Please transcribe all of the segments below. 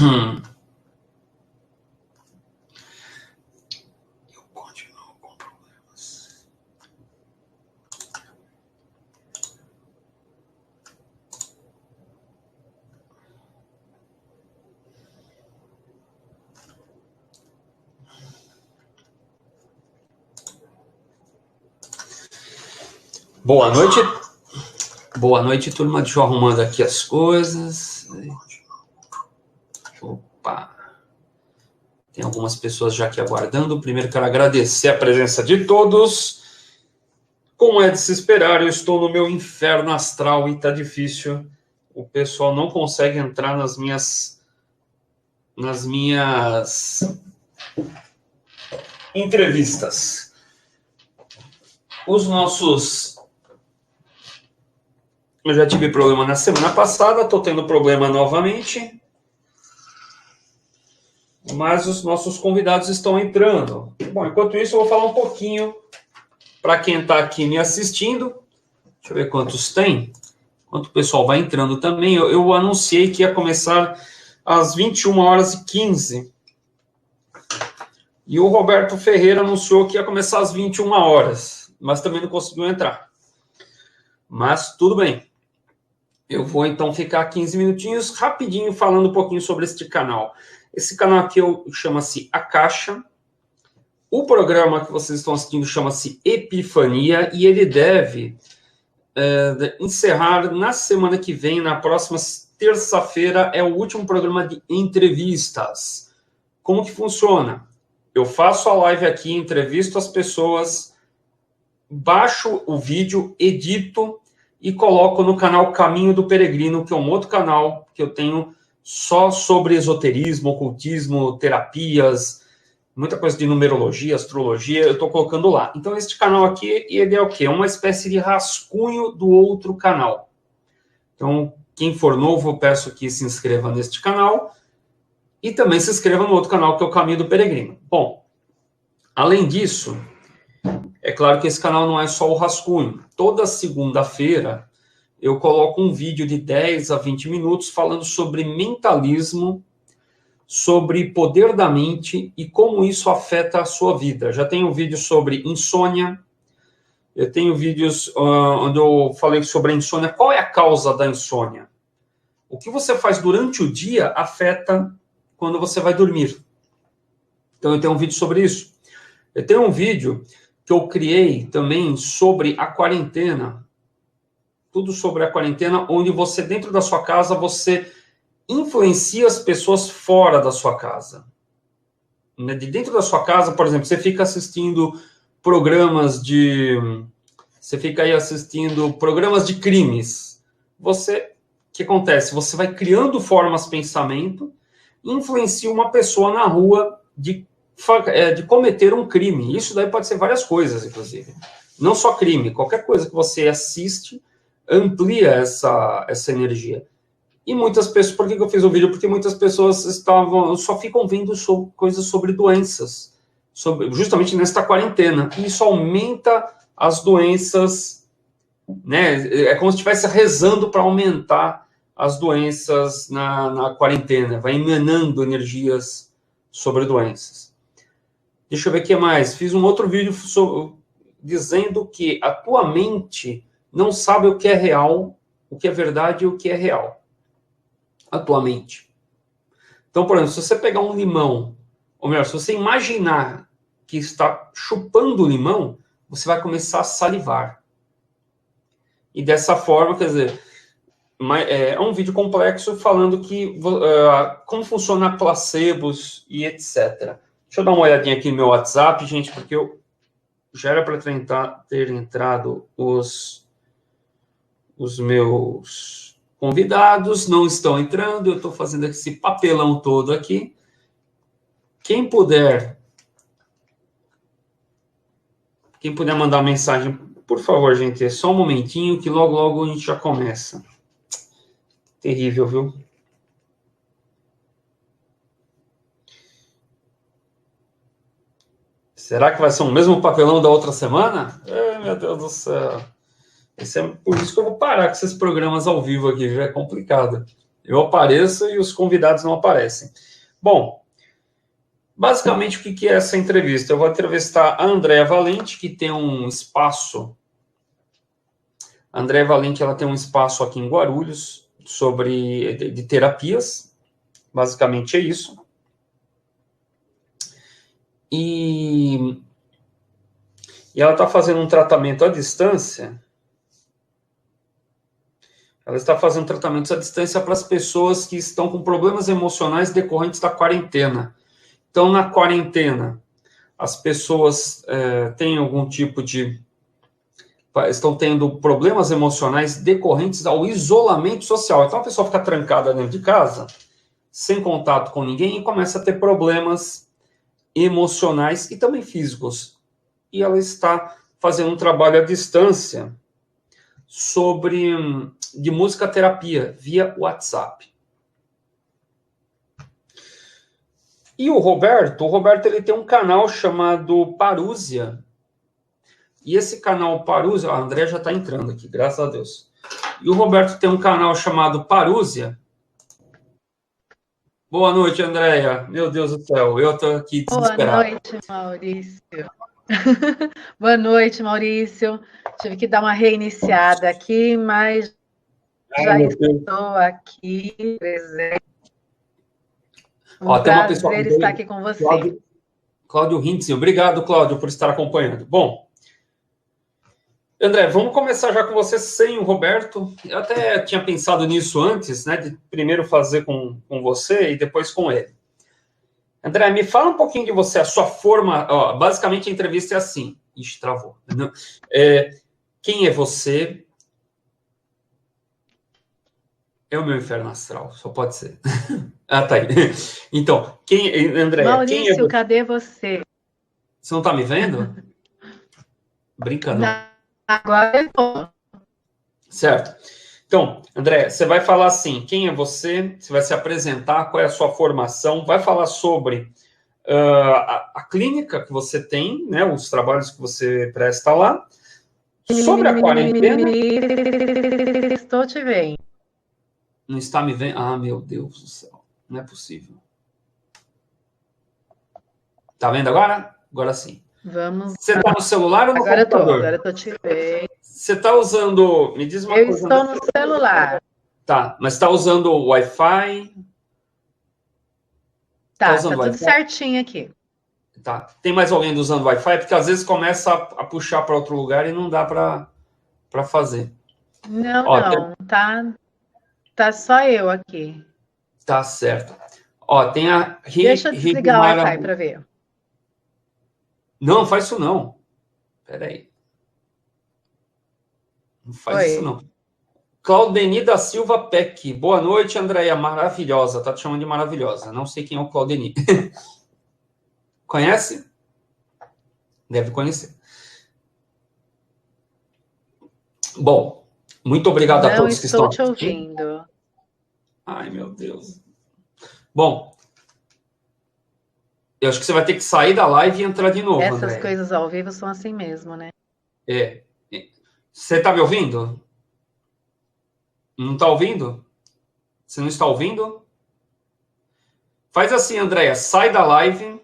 Eu continuo com problemas. Boa noite. Boa noite, turma. Deixa eu arrumando aqui as coisas. Opa. Tem algumas pessoas já aqui aguardando. Primeiro, quero agradecer a presença de todos. Como é de se esperar, eu estou no meu inferno astral e tá difícil. O pessoal não consegue entrar nas minhas entrevistas. Os nossos... Eu já tive problema na semana passada, estou tendo problema novamente. Mas os nossos convidados estão entrando. Bom, enquanto isso, eu vou falar um pouquinho para quem está aqui me assistindo. Deixa eu ver quantos tem. Enquanto o pessoal vai entrando também. Eu anunciei que ia começar às 21h15. E o Roberto Ferreira anunciou que ia começar às 21h. Mas também não conseguiu entrar. Mas tudo bem. Eu vou, então, ficar 15 minutinhos rapidinho falando um pouquinho sobre este canal. Esse canal aqui chama-se A Caixa. O programa que vocês estão assistindo chama-se Epifania e ele deve encerrar na semana que vem, na próxima terça-feira, é o último programa de entrevistas. Como que funciona? Eu faço a live aqui, entrevisto as pessoas, baixo o vídeo, edito e coloco no canal Caminho do Peregrino, que é um outro canal que eu tenho só sobre esoterismo, ocultismo, terapias, muita coisa de numerologia, astrologia, eu estou colocando lá. Então, este canal aqui, ele é o quê? É uma espécie de rascunho do outro canal. Então, quem for novo, eu peço que se inscreva neste canal e também se inscreva no outro canal, que é o Caminho do Peregrino. Bom, além disso... É claro que esse canal não é só o rascunho. Toda segunda-feira eu coloco um vídeo de 10 a 20 minutos falando sobre mentalismo, sobre poder da mente e como isso afeta a sua vida. Já tenho um vídeo sobre insônia, eu tenho vídeos onde eu falei sobre a insônia. Qual é a causa da insônia? O que você faz durante o dia afeta quando você vai dormir. Então eu tenho um vídeo sobre isso. Eu tenho um vídeo que eu criei também sobre a quarentena, tudo sobre a quarentena, onde você, dentro da sua casa, você influencia as pessoas fora da sua casa. De dentro da sua casa, por exemplo, você fica assistindo programas de... Você fica aí assistindo programas de crimes. O que acontece? Você vai criando formas de pensamento, influencia uma pessoa na rua de cometer um crime. Isso daí pode ser várias coisas, inclusive. Não só crime, qualquer coisa que você assiste amplia essa energia. E muitas pessoas... Por que eu fiz o vídeo? Porque muitas pessoas só ficam vendo coisas sobre doenças, justamente nesta quarentena. E isso aumenta as doenças, né? É como se estivesse rezando para aumentar as doenças na quarentena. Vai emanando energias sobre doenças. Deixa eu ver o que mais. Fiz um outro vídeo dizendo que a tua mente não sabe o que é real, o que é verdade e o que é real. A tua mente. Então, por exemplo, se você pegar um limão, ou melhor, se você imaginar que está chupando o limão, você vai começar a salivar. E dessa forma, quer dizer, é um vídeo complexo falando como funciona placebos e etc. Deixa eu dar uma olhadinha aqui no meu WhatsApp, gente, porque já era para ter entrado os meus convidados, não estão entrando, eu estou fazendo esse papelão todo aqui. Quem puder mandar mensagem, por favor, gente, é só um momentinho que logo, logo a gente já começa. Terrível, viu? Será que vai ser o mesmo papelão da outra semana? Meu Deus do céu. Por isso que eu vou parar com esses programas ao vivo aqui, já é complicado. Eu apareço e os convidados não aparecem. Bom, basicamente, o que é essa entrevista? Eu vou entrevistar a Andréa Valente, que tem um espaço... A Andréa Valente, ela tem um espaço aqui em Guarulhos de terapias. Basicamente é isso. E ela está fazendo um tratamento à distância. Ela está fazendo tratamentos à distância para as pessoas que estão com problemas emocionais decorrentes da quarentena. Então, na quarentena, as pessoas têm algum tipo de... estão tendo problemas emocionais decorrentes ao isolamento social. Então, a pessoa fica trancada dentro de casa, sem contato com ninguém, e começa a ter problemas emocionais e também físicos. E ela está fazendo um trabalho à distância de música terapia via WhatsApp. E o Roberto ele tem um canal chamado Parousia. E esse canal Parousia, a André já está entrando aqui, graças a Deus. E o Roberto tem um canal chamado Parousia. Boa noite, Andréia. Meu Deus do céu, eu estou aqui desesperado. Boa noite, Maurício. Boa noite, Maurício. Tive que dar uma reiniciada aqui, mas já estou aqui presente. Prazer estar aqui com você. Cláudio Hintze, obrigado, Cláudio, por estar acompanhando. Bom, André, vamos começar já com você sem o Roberto. Eu até tinha pensado nisso antes, né, de primeiro fazer com você e depois com ele. André, me fala um pouquinho de você, a sua forma... Ó, basicamente, a entrevista é assim. Ixi, travou. Quem é você? É o meu inferno astral, só pode ser. Ah, tá aí. Então, André, Maurício, quem é você? Cadê você? Você não está me vendo? Brinca, não. Agora eu estou. Certo. Então, André, você vai falar assim, quem é você? Você vai se apresentar, qual é a sua formação, vai falar sobre a clínica que você tem, né, os trabalhos que você presta lá, sobre a quarentena... Estou te vendo. Não está me vendo? Ah, meu Deus do céu. Não é possível. Tá vendo agora? Agora sim. Vamos. Você está no celular ou no computador? Agora eu estou te vendo. Você está usando... Me diz uma coisa. Eu estou no celular. Tá, mas está usando o Wi-Fi? Tá tudo certinho aqui. Tá. Tem mais alguém usando Wi-Fi? Porque às vezes começa a puxar para outro lugar e não dá para fazer. Não, não. Tá só eu aqui. Tá certo. Ó, tem a... Deixa eu desligar o Wi-Fi para ver. Não, faz isso não. Espera aí. Não faz isso não. Claudeni da Silva Peck. Boa noite, Andréia. Maravilhosa. Tá te chamando de maravilhosa. Não sei quem é o Claudeni. Conhece? Deve conhecer. Bom, muito obrigado a todos que estão aqui. Não estou te ouvindo. Ai, meu Deus. Bom, eu acho que você vai ter que sair da live e entrar de novo, Essas Andréia. coisas ao vivo são assim mesmo, né? Você está me ouvindo? Não está ouvindo? Você não está ouvindo? Faz assim, Andréia. Sai da live.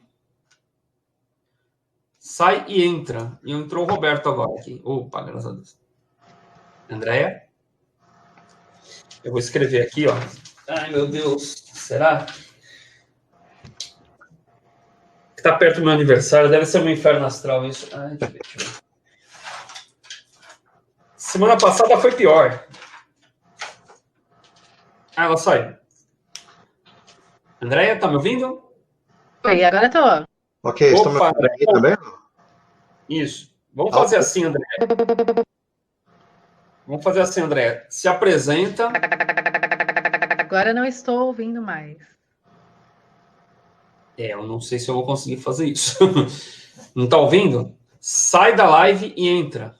Sai e entra. E entrou o Roberto agora aqui. Opa, graças a Deus. Andréia? Eu vou escrever aqui, ó. Ai, meu Deus. Será? Está perto do meu aniversário. Deve ser meu inferno astral isso. Ai, deixa eu ver. Semana passada foi pior. Ah, ela saiu. Andréia, tá me ouvindo? Oi, agora tô. Ok, estou me ouvindo aí também? Isso. Vamos fazer assim, Andréia. Vamos fazer assim, Andréia. Se apresenta. Agora não estou ouvindo mais. Eu não sei se eu vou conseguir fazer isso. Não tá ouvindo? Sai da live e entra.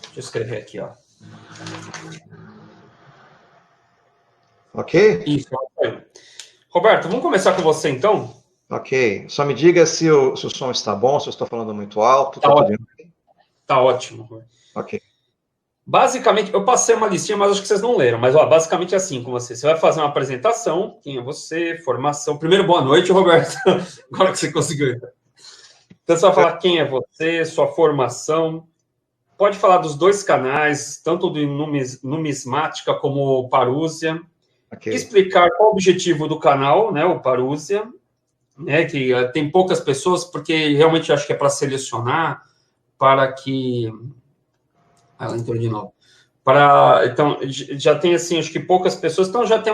Deixa eu escrever aqui, ó. Ok? Isso. Roberto, vamos começar com você, então? Ok. Só me diga se o som está bom, se eu estou falando muito alto. Tá ótimo. Tá ótimo. Ok. Basicamente, eu passei uma listinha, mas acho que vocês não leram. Mas, ó, basicamente é assim com você. Você vai fazer uma apresentação, quem é você, formação. Primeiro, boa noite, Roberto. Agora que você conseguiu. Então, você vai falar quem é você, sua formação. Pode falar dos dois canais, tanto do Numismática como o Parousia. Okay. Explicar qual o objetivo do canal, né, o Parousia, né, que tem poucas pessoas, porque realmente acho que é para selecionar, para que... Ela entrou de novo. Então, já tem, assim, acho que poucas pessoas, então já tem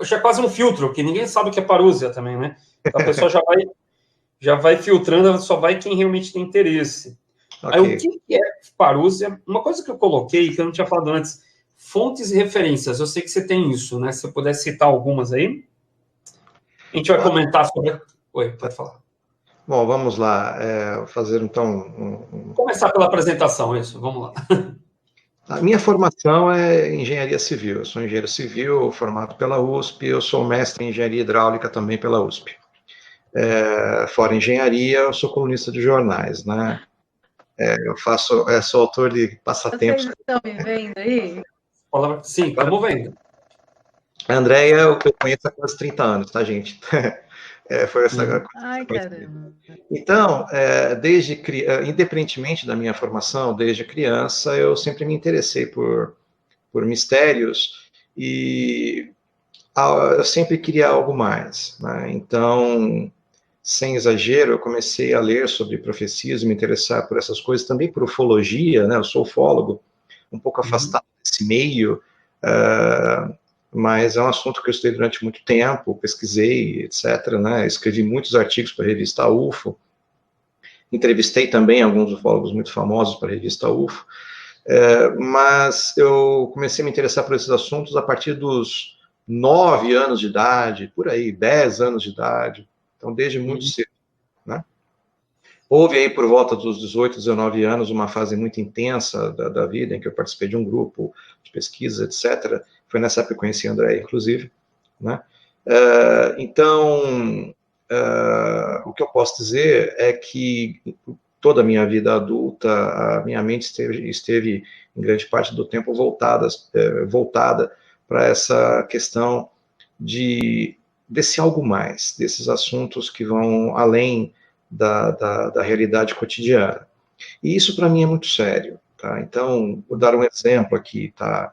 já é quase um filtro, que ninguém sabe o que é Parousia também, né? Então, a pessoa já vai filtrando, só vai quem realmente tem interesse. Okay. Aí, o que é Parousia? Uma coisa que eu coloquei, que eu não tinha falado antes, fontes e referências. Eu sei que você tem isso, né? Se você puder citar algumas aí. A gente vai comentar sobre... Oi, pode falar. Bom, vamos lá. Fazer, então... Começar pela apresentação, isso. Vamos lá. A minha formação é engenharia civil. Eu sou engenheiro civil, formado pela USP. Eu sou mestre em engenharia hidráulica também pela USP. Fora engenharia, eu sou colunista de jornais, né? Sou autor de passatempos. Vocês estão me vendo aí? Sim, estamos vendo. A Andréia, eu conheço há quase 30 anos, tá, gente? Foi essa coisa. Ai, caramba. Então, independentemente da minha formação, desde criança, eu sempre me interessei por mistérios e eu sempre queria algo mais, né? Então, sem exagero, eu comecei a ler sobre profecias, me interessar por essas coisas, também por ufologia, né? Eu sou ufólogo, um pouco afastado desse meio, mas é um assunto que eu estudei durante muito tempo, pesquisei, etc., né? Escrevi muitos artigos para a revista UFO, entrevistei também alguns ufólogos muito famosos para a revista UFO, mas eu comecei a me interessar por esses assuntos a partir dos 9 anos de idade, por aí, 10 anos de idade, então desde muito cedo, né? Houve aí por volta dos 18, 19 anos uma fase muito intensa da vida, em que eu participei de um grupo de pesquisa, etc., foi nessa época que eu conheci a Andréia, inclusive, né? Então, o que eu posso dizer é que toda a minha vida adulta, a minha mente esteve em grande parte do tempo voltada para essa questão desse algo mais, desses assuntos que vão além da realidade cotidiana. E isso, para mim, é muito sério, tá? Então, vou dar um exemplo aqui, tá?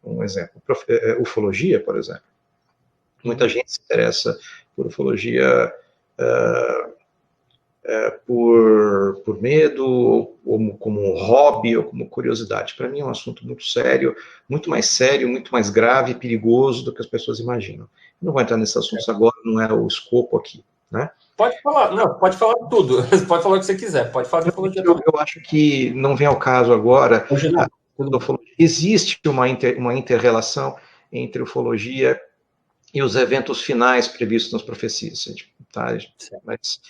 Um exemplo, ufologia, por exemplo. Muita gente se interessa por ufologia por medo, ou como um hobby, ou como curiosidade. Para mim é um assunto muito sério, muito mais grave e perigoso do que as pessoas imaginam. Não vou entrar nesses assuntos agora, não é o escopo aqui, né? Pode falar, não, pode falar tudo, pode falar o que você quiser, pode falar de ufologia. Eu acho que não vem ao caso agora. Existe uma inter-relação entre ufologia e os eventos finais previstos nas profecias, tá? Mas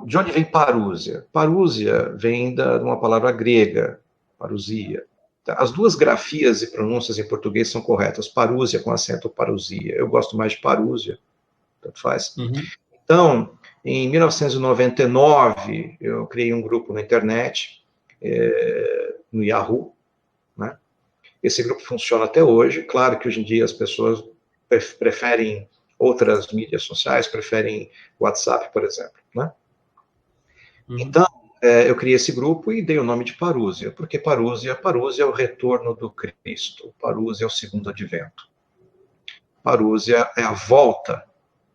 de onde vem Parousia? Parousia vem de uma palavra grega, parousia. As duas grafias e pronúncias em português são corretas, Parousia com acento parousia. Eu gosto mais de Parousia, tanto faz. Então, em 1999, eu criei um grupo na internet, no Yahoo, né? Esse grupo funciona até hoje. Claro que hoje em dia as pessoas preferem outras mídias sociais, preferem WhatsApp, por exemplo, né? Então, eu criei esse grupo e dei o nome de Parousia, porque Parousia é o retorno do Cristo, Parousia é o segundo advento. Parousia é a volta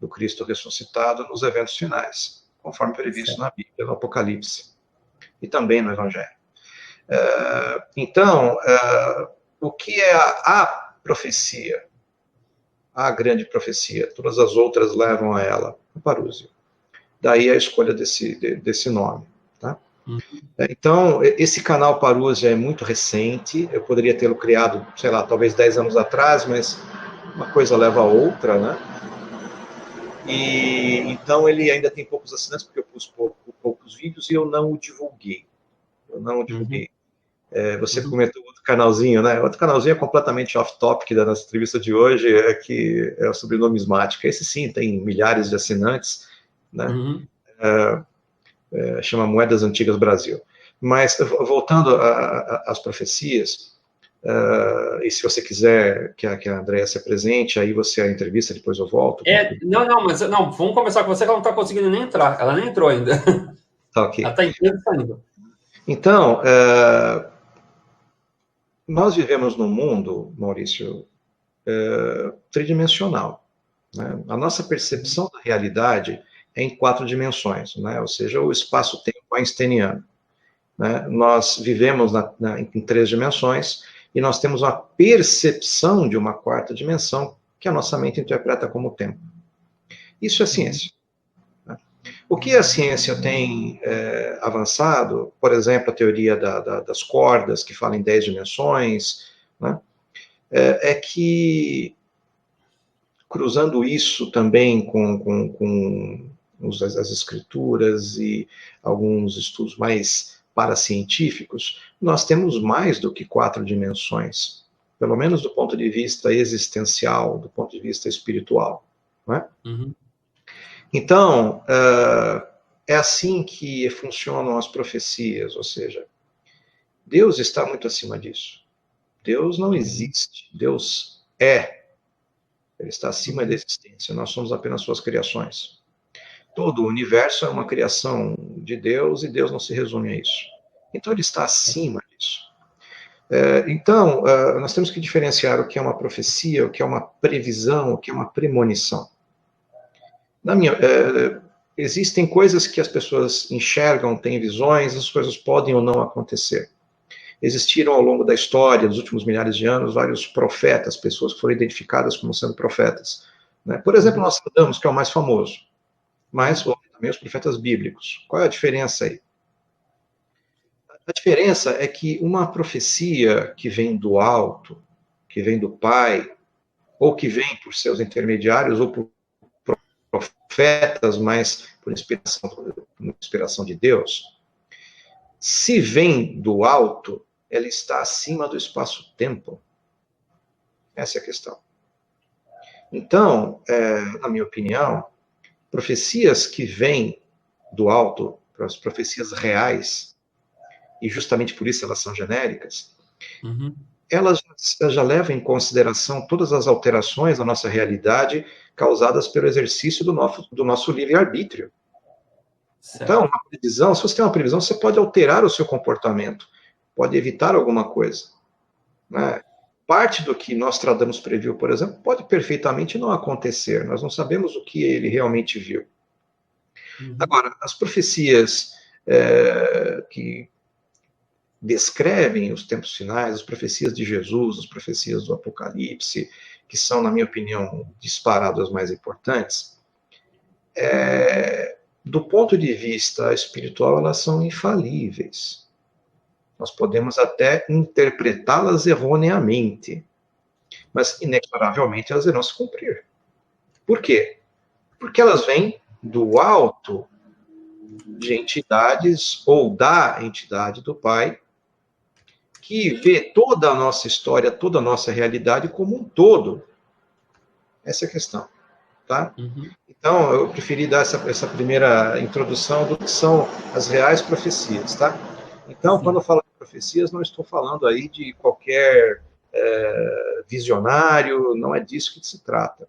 do Cristo ressuscitado nos eventos finais, conforme previsto na Bíblia, no Apocalipse, e também no Evangelho. Então, o que é a profecia? A grande profecia, todas as outras levam a ela, a Parousia. Daí a escolha desse nome, tá? Então, esse canal Parousia é muito recente, eu poderia tê-lo criado, sei lá, talvez 10 anos atrás, mas uma coisa leva a outra, né? E então ele ainda tem poucos assinantes, porque eu pus poucos vídeos e eu não o divulguei. Você comentou outro canalzinho, né? Outro canalzinho é completamente off-topic da nossa entrevista de hoje, que é sobre numismática. Esse sim tem milhares de assinantes, né? Chama Moedas Antigas Brasil. Mas, voltando às profecias, e se você quiser que a Andréa se apresente, aí você a entrevista, depois eu volto. Mas vamos começar com você, que ela não está conseguindo nem entrar. Ela nem entrou ainda. Tá, ok. Ela está entrando e saindo. Então, nós vivemos num mundo, Maurício, tridimensional. Né? A nossa percepção da realidade é em 4 dimensões, né? Ou seja, o espaço-tempo einsteiniano. Né? Nós vivemos em 3 dimensões e nós temos uma percepção de uma 4ª dimensão que a nossa mente interpreta como tempo. Isso é ciência. Né? O que a ciência tem avançado, por exemplo, a teoria das cordas, que fala em 10 dimensões, né? É que, cruzando isso também com as escrituras e alguns estudos mais paracientíficos, nós temos mais do que 4 dimensões, pelo menos do ponto de vista existencial, do ponto de vista espiritual. Né? Uhum. Então, é assim que funcionam as profecias, ou seja, Deus está muito acima disso. Deus não existe, Deus é. Ele está acima da existência, nós somos apenas suas criações. Todo o universo é uma criação de Deus e Deus não se resume a isso. Então ele está acima disso. Então, nós temos que diferenciar o que é uma profecia, o que é uma previsão, o que é uma premonição. Existem coisas que as pessoas enxergam, têm visões, as coisas podem ou não acontecer. Existiram ao longo da história, dos últimos milhares de anos, vários profetas, pessoas que foram identificadas como sendo profetas. Né? Por exemplo, Nostradamus, que é o mais famoso, mas também os profetas bíblicos. Qual é a diferença aí? A diferença é que uma profecia que vem do alto, que vem do Pai, ou que vem por seus intermediários, ou por profetas, mas por inspiração de Deus, se vem do alto, ela está acima do espaço-tempo. Essa é a questão. Então, na minha opinião, profecias que vêm do alto, as profecias reais, e justamente por isso elas são genéricas, elas já levam em consideração todas as alterações da nossa realidade causadas pelo exercício do nosso livre-arbítrio. Então, uma previsão, se você tem uma previsão, você pode alterar o seu comportamento, pode evitar alguma coisa. Né? Parte do que Nostradamus previu, por exemplo, pode perfeitamente não acontecer. Nós não sabemos o que ele realmente viu. Agora, as profecias que descrevem os tempos finais, as profecias de Jesus, as profecias do Apocalipse, que são, na minha opinião, disparadas as mais importantes, do ponto de vista espiritual, elas são infalíveis. Nós podemos até interpretá-las erroneamente, mas, inexoravelmente, elas irão se cumprir. Por quê? Porque elas vêm do alto de entidades, ou da entidade do Pai, que vê toda a nossa história, toda a nossa realidade como um todo. Essa é a questão. Tá? Então, eu preferi dar essa primeira introdução do que são as reais profecias, tá? Então, quando eu falo de profecias, não estou falando aí de qualquer visionário, não é disso que se trata.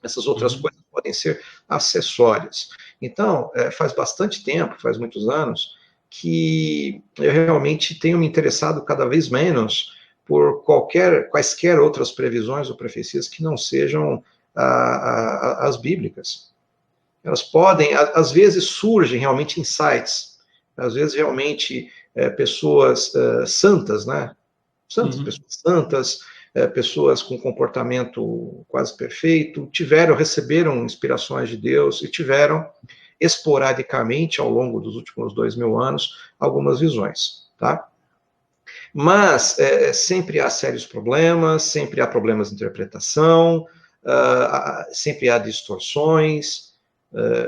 Essas outras coisas podem ser acessórias. Então, faz bastante tempo, faz muitos anos, que eu realmente tenho me interessado cada vez menos por quaisquer outras previsões ou profecias que não sejam as bíblicas. Elas podem, às vezes surgem realmente insights, às vezes realmente pessoas santas, né? Pessoas santas, pessoas com comportamento quase perfeito, receberam inspirações de Deus e tiveram, esporadicamente, ao longo dos últimos 2000 anos, algumas visões, tá? Mas sempre há sérios problemas, sempre há problemas de interpretação, sempre há distorções,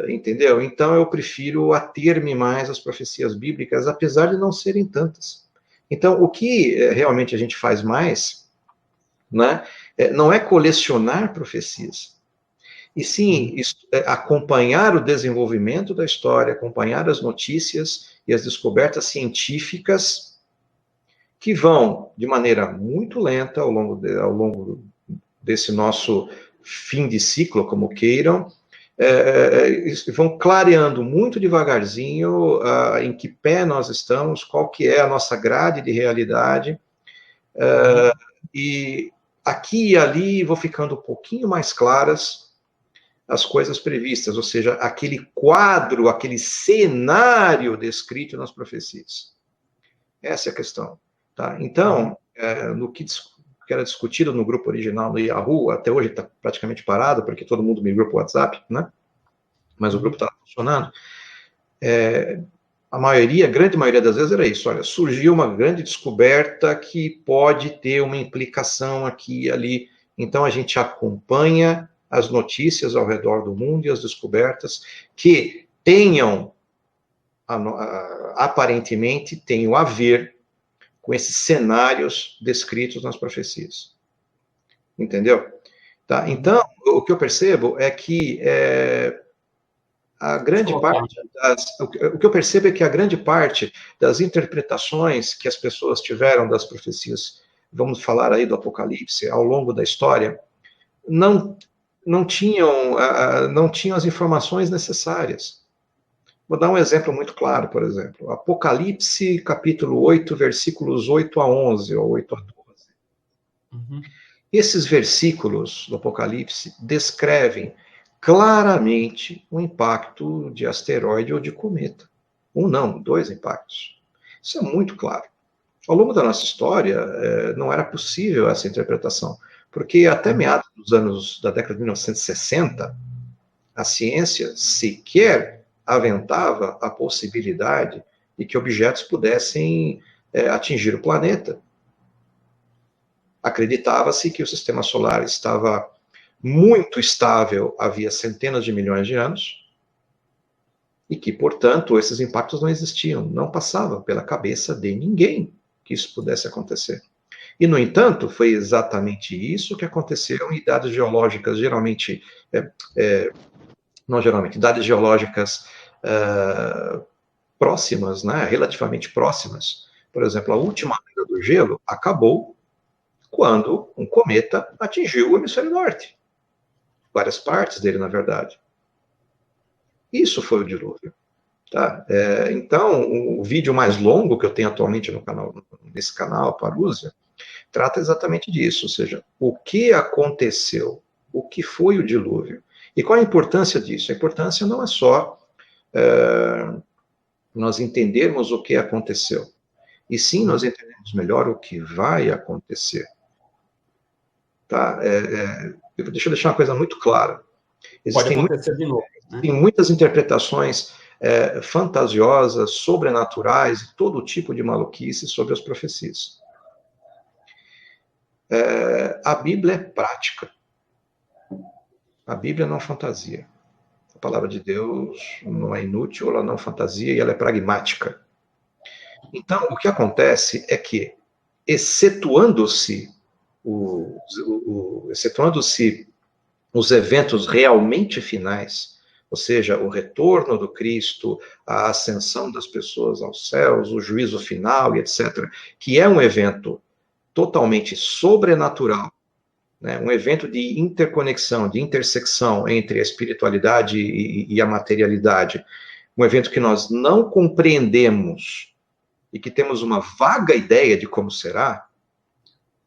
entendeu? Então eu prefiro ater-me mais às profecias bíblicas, apesar de não serem tantas. Então, o que realmente a gente faz mais, né, não é colecionar profecias, e sim acompanhar o desenvolvimento da história, acompanhar as notícias e as descobertas científicas que vão, de maneira muito lenta, ao longo desse nosso fim de ciclo, como queiram, vão clareando muito devagarzinho em que pé nós estamos, qual que é a nossa grade de realidade, e aqui e ali vão ficando um pouquinho mais claras as coisas previstas, ou seja, aquele quadro, aquele cenário descrito nas profecias. Essa é a questão. Tá? Então, no que era discutido no grupo original no Yahoo, até hoje está praticamente parado, porque todo mundo migrou para o WhatsApp, né? Mas o grupo está funcionando. A grande maioria das vezes era isso. Olha, surgiu uma grande descoberta que pode ter uma implicação aqui e ali. Então, a gente acompanha as notícias ao redor do mundo e as descobertas que tenham, aparentemente, tenham a ver com esses cenários descritos nas profecias. Entendeu? Tá? Então, o que eu percebo é que a grande parte das interpretações que as pessoas tiveram das profecias, vamos falar aí do Apocalipse, ao longo da história, não tinham as informações necessárias. Vou dar um exemplo muito claro, por exemplo. Apocalipse, capítulo 8, versículos 8 a 11, ou 8 a 12. Uhum. Esses versículos do Apocalipse descrevem claramente o impacto de asteroide ou de cometa. Dois impactos. Isso é muito claro. Ao longo da nossa história, não era possível essa interpretação, porque até meados da década de 1960, a ciência sequer aventava a possibilidade de que objetos pudessem atingir o planeta. Acreditava-se que o sistema solar estava muito estável havia centenas de milhões de anos e que, portanto, esses impactos não existiam, não passava pela cabeça de ninguém que isso pudesse acontecer. E, no entanto, foi exatamente isso que aconteceu em dadas geológicas, dadas geológicas próximas, né, relativamente próximas. Por exemplo, a última era do gelo acabou quando um cometa atingiu o hemisfério norte. Várias partes dele, na verdade. Isso foi o dilúvio. Tá? Então, o vídeo mais longo que eu tenho atualmente nesse canal, Parousia, trata exatamente disso, ou seja, o que aconteceu, o que foi o dilúvio. E qual a importância disso? A importância não é só nós entendermos o que aconteceu, e sim nós entendermos melhor o que vai acontecer. Tá? Deixa eu deixar uma coisa muito clara. Pode acontecer de novo. Tem muitas interpretações fantasiosas, sobrenaturais, e todo tipo de maluquice sobre as profecias. A Bíblia é prática. A Bíblia não fantasia. A palavra de Deus não é inútil, ela não fantasia e ela é pragmática. Então, o que acontece é que, excetuando-se os eventos realmente finais, ou seja, o retorno do Cristo, a ascensão das pessoas aos céus, o juízo final e etc., que é um evento totalmente sobrenatural, né? Um evento de interconexão, de intersecção entre a espiritualidade e a materialidade, um evento que nós não compreendemos e que temos uma vaga ideia de como será,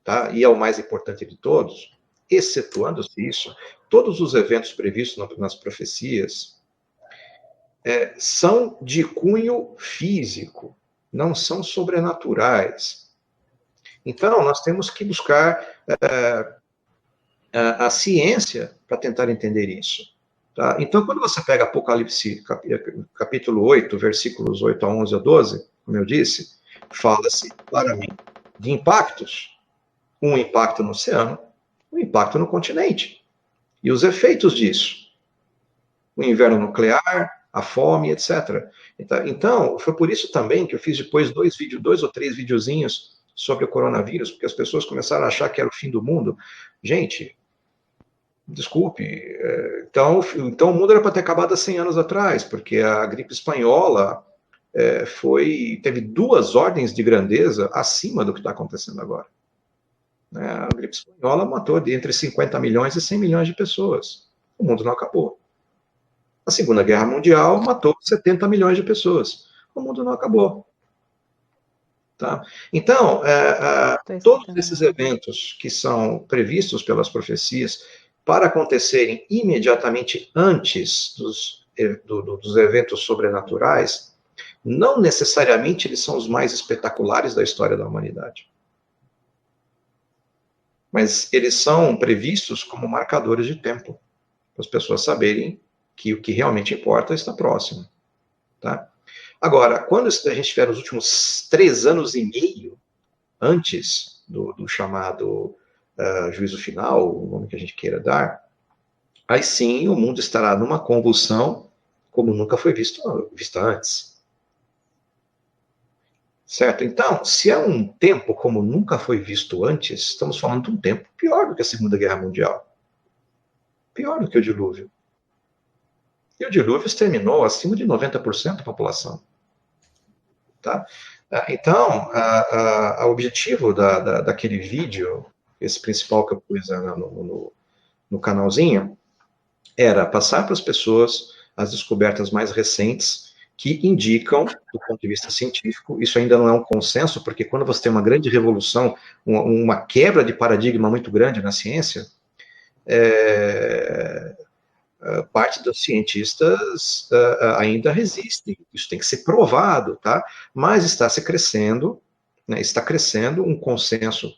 tá? E é o mais importante de todos, excetuando-se isso, todos os eventos previstos nas profecias são de cunho físico, não são sobrenaturais. Então, nós temos que buscar a ciência para tentar entender isso. Tá? Então, quando você pega Apocalipse, capítulo 8, versículos 8 a 11 a 12, como eu disse, fala-se claramente de impactos. Um impacto no oceano, um impacto no continente. E os efeitos disso. O inverno nuclear, a fome, etc. Então, foi por isso também que eu fiz depois 2 ou 3 videozinhos sobre o coronavírus, porque as pessoas começaram a achar que era o fim do mundo. Gente, Desculpe. Então o mundo era para ter acabado há 100 anos atrás, porque a gripe espanhola teve 2 ordens de grandeza acima do que está acontecendo agora. A gripe espanhola matou entre 50 milhões e 100 milhões de pessoas. O mundo não acabou. A Segunda Guerra Mundial matou 70 milhões de pessoas. O mundo não acabou. Tá? Então, todos esses eventos que são previstos pelas profecias para acontecerem imediatamente antes dos eventos sobrenaturais, não necessariamente eles são os mais espetaculares da história da humanidade. Mas eles são previstos como marcadores de tempo, para as pessoas saberem que o que realmente importa está próximo. Tá? Agora, quando a gente tiver os últimos 3 anos e meio antes do chamado juízo final, o nome que a gente queira dar, aí sim o mundo estará numa convulsão como nunca foi vista antes. Certo? Então, se é um tempo como nunca foi visto antes, estamos falando de um tempo pior do que a Segunda Guerra Mundial. Pior do que o dilúvio. E o dilúvio exterminou acima de 90% da população. Tá? Então, o objetivo daquele vídeo, esse principal que eu pus no canalzinho, era passar para as pessoas as descobertas mais recentes que indicam, do ponto de vista científico, isso ainda não é um consenso, porque quando você tem uma grande revolução, uma quebra de paradigma muito grande na ciência, parte dos cientistas ainda resistem. Isso tem que ser provado, tá? Mas está crescendo um consenso,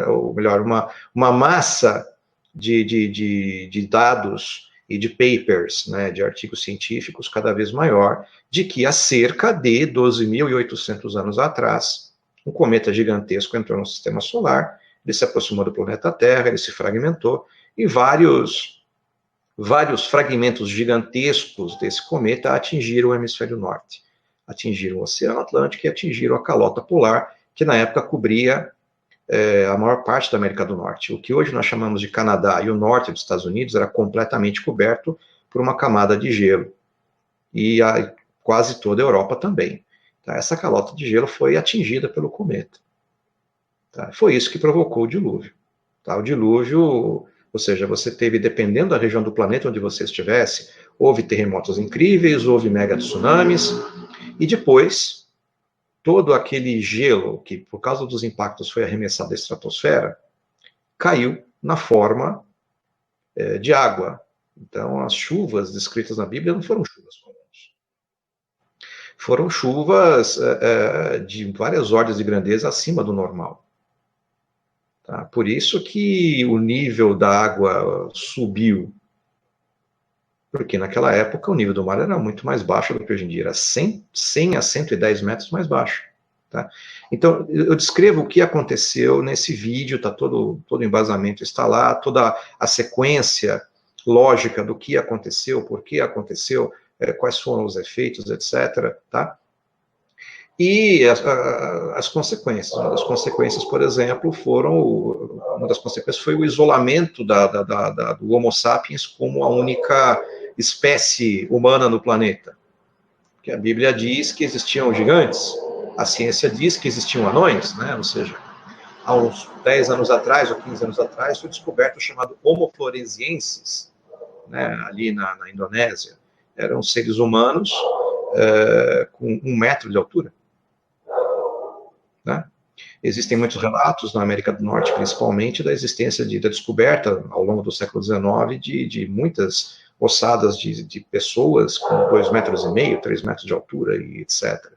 ou melhor, uma massa de dados e de papers, né, de artigos científicos cada vez maior, de que há cerca de 12.800 anos atrás, um cometa gigantesco entrou no sistema solar, ele se aproximou do planeta Terra, ele se fragmentou, e vários fragmentos gigantescos desse cometa atingiram o hemisfério norte, atingiram o Oceano Atlântico e atingiram a calota polar, que na época cobria a maior parte da América do Norte. O que hoje nós chamamos de Canadá e o norte dos Estados Unidos era completamente coberto por uma camada de gelo. E quase toda a Europa também. Tá? Essa calota de gelo foi atingida pelo cometa. Tá? Foi isso que provocou o dilúvio. Tá? O dilúvio, ou seja, você teve, dependendo da região do planeta onde você estivesse, houve terremotos incríveis, houve mega tsunamis, e depois todo aquele gelo que, por causa dos impactos, foi arremessado da estratosfera, caiu na forma de água. Então, as chuvas descritas na Bíblia não foram chuvas comuns. Foram chuvas de várias ordens de grandeza acima do normal. Tá? Por isso que o nível da água subiu. Porque naquela época o nível do mar era muito mais baixo do que hoje em dia, era 100 a 110 metros mais baixo. Tá? Então, eu descrevo o que aconteceu nesse vídeo, tá todo o embasamento está lá, toda a sequência lógica do que aconteceu, por que aconteceu, quais foram os efeitos, etc. Tá? E as consequências. Uma das consequências, por exemplo, foi o isolamento do Homo sapiens como a única espécie humana no planeta. Porque a Bíblia diz que existiam gigantes, a ciência diz que existiam anões, né? Ou seja, há uns 10 anos atrás, ou 15 anos atrás, foi descoberto o chamado Homo floresiensis, né? Ali na Indonésia. Eram seres humanos com 1 metro de altura. Né? Existem muitos relatos na América do Norte, principalmente, da existência da descoberta, ao longo do século XIX, de muitas ossadas de pessoas com 2,5 metros, 3 metros de altura, e etc.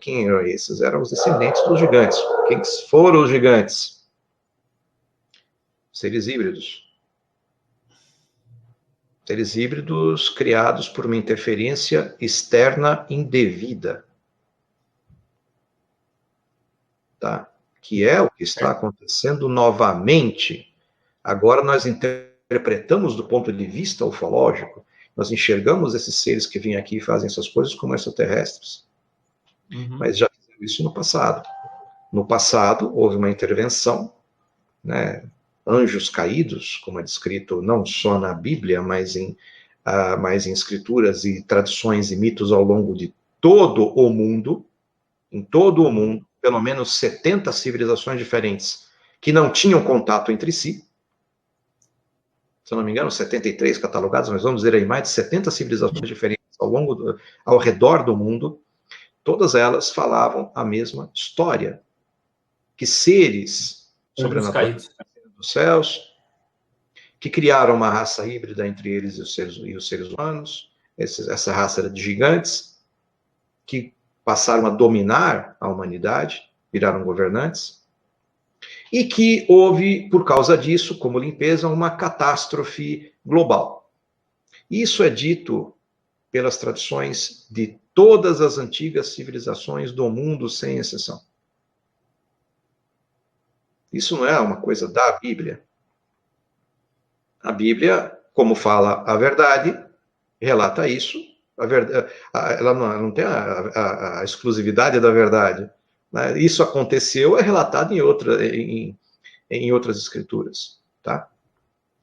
Quem eram esses? Eram os descendentes dos gigantes. Quem foram os gigantes? Seres híbridos. Seres híbridos criados por uma interferência externa indevida. Tá? Que é o que está acontecendo novamente. Agora nós interpretamos do ponto de vista ufológico, nós enxergamos esses seres que vêm aqui e fazem essas coisas como extraterrestres. Uhum. Mas já fizeram isso no passado. No passado, houve uma intervenção, né, anjos caídos, como é descrito não só na Bíblia, mas em escrituras e tradições e mitos ao longo de todo o mundo, em todo o mundo, pelo menos 70 civilizações diferentes que não tinham contato entre si. Se eu não me engano, 73 catalogados, mas vamos dizer aí mais de 70 civilizações diferentes ao redor do mundo, todas elas falavam a mesma história, que seres sobrenaturais dos céus, que criaram uma raça híbrida entre eles e os seres humanos, essa raça era de gigantes, que passaram a dominar a humanidade, viraram governantes, e que houve, por causa disso, como limpeza, uma catástrofe global. Isso é dito pelas tradições de todas as antigas civilizações do mundo, sem exceção. Isso não é uma coisa da Bíblia. A Bíblia, como fala a verdade, relata isso. A verdade, ela não tem a exclusividade da verdade. Né? Isso aconteceu, é relatado em outras escrituras. Tá?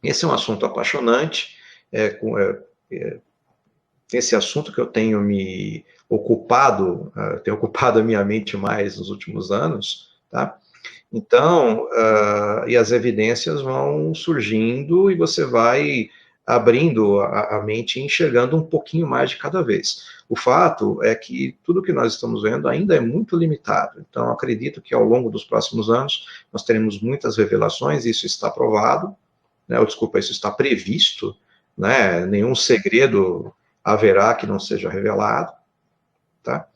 Esse é um assunto apaixonante. Esse assunto que eu tenho me ocupado, tenho ocupado a minha mente mais nos últimos anos, tá? Então, e as evidências vão surgindo e você vai abrindo a mente e enxergando um pouquinho mais de cada vez. O fato é que tudo que nós estamos vendo ainda é muito limitado. Então, acredito que ao longo dos próximos anos nós teremos muitas revelações, isso está provado, né? Isso está previsto, né? Nenhum segredo haverá que não seja revelado, tá?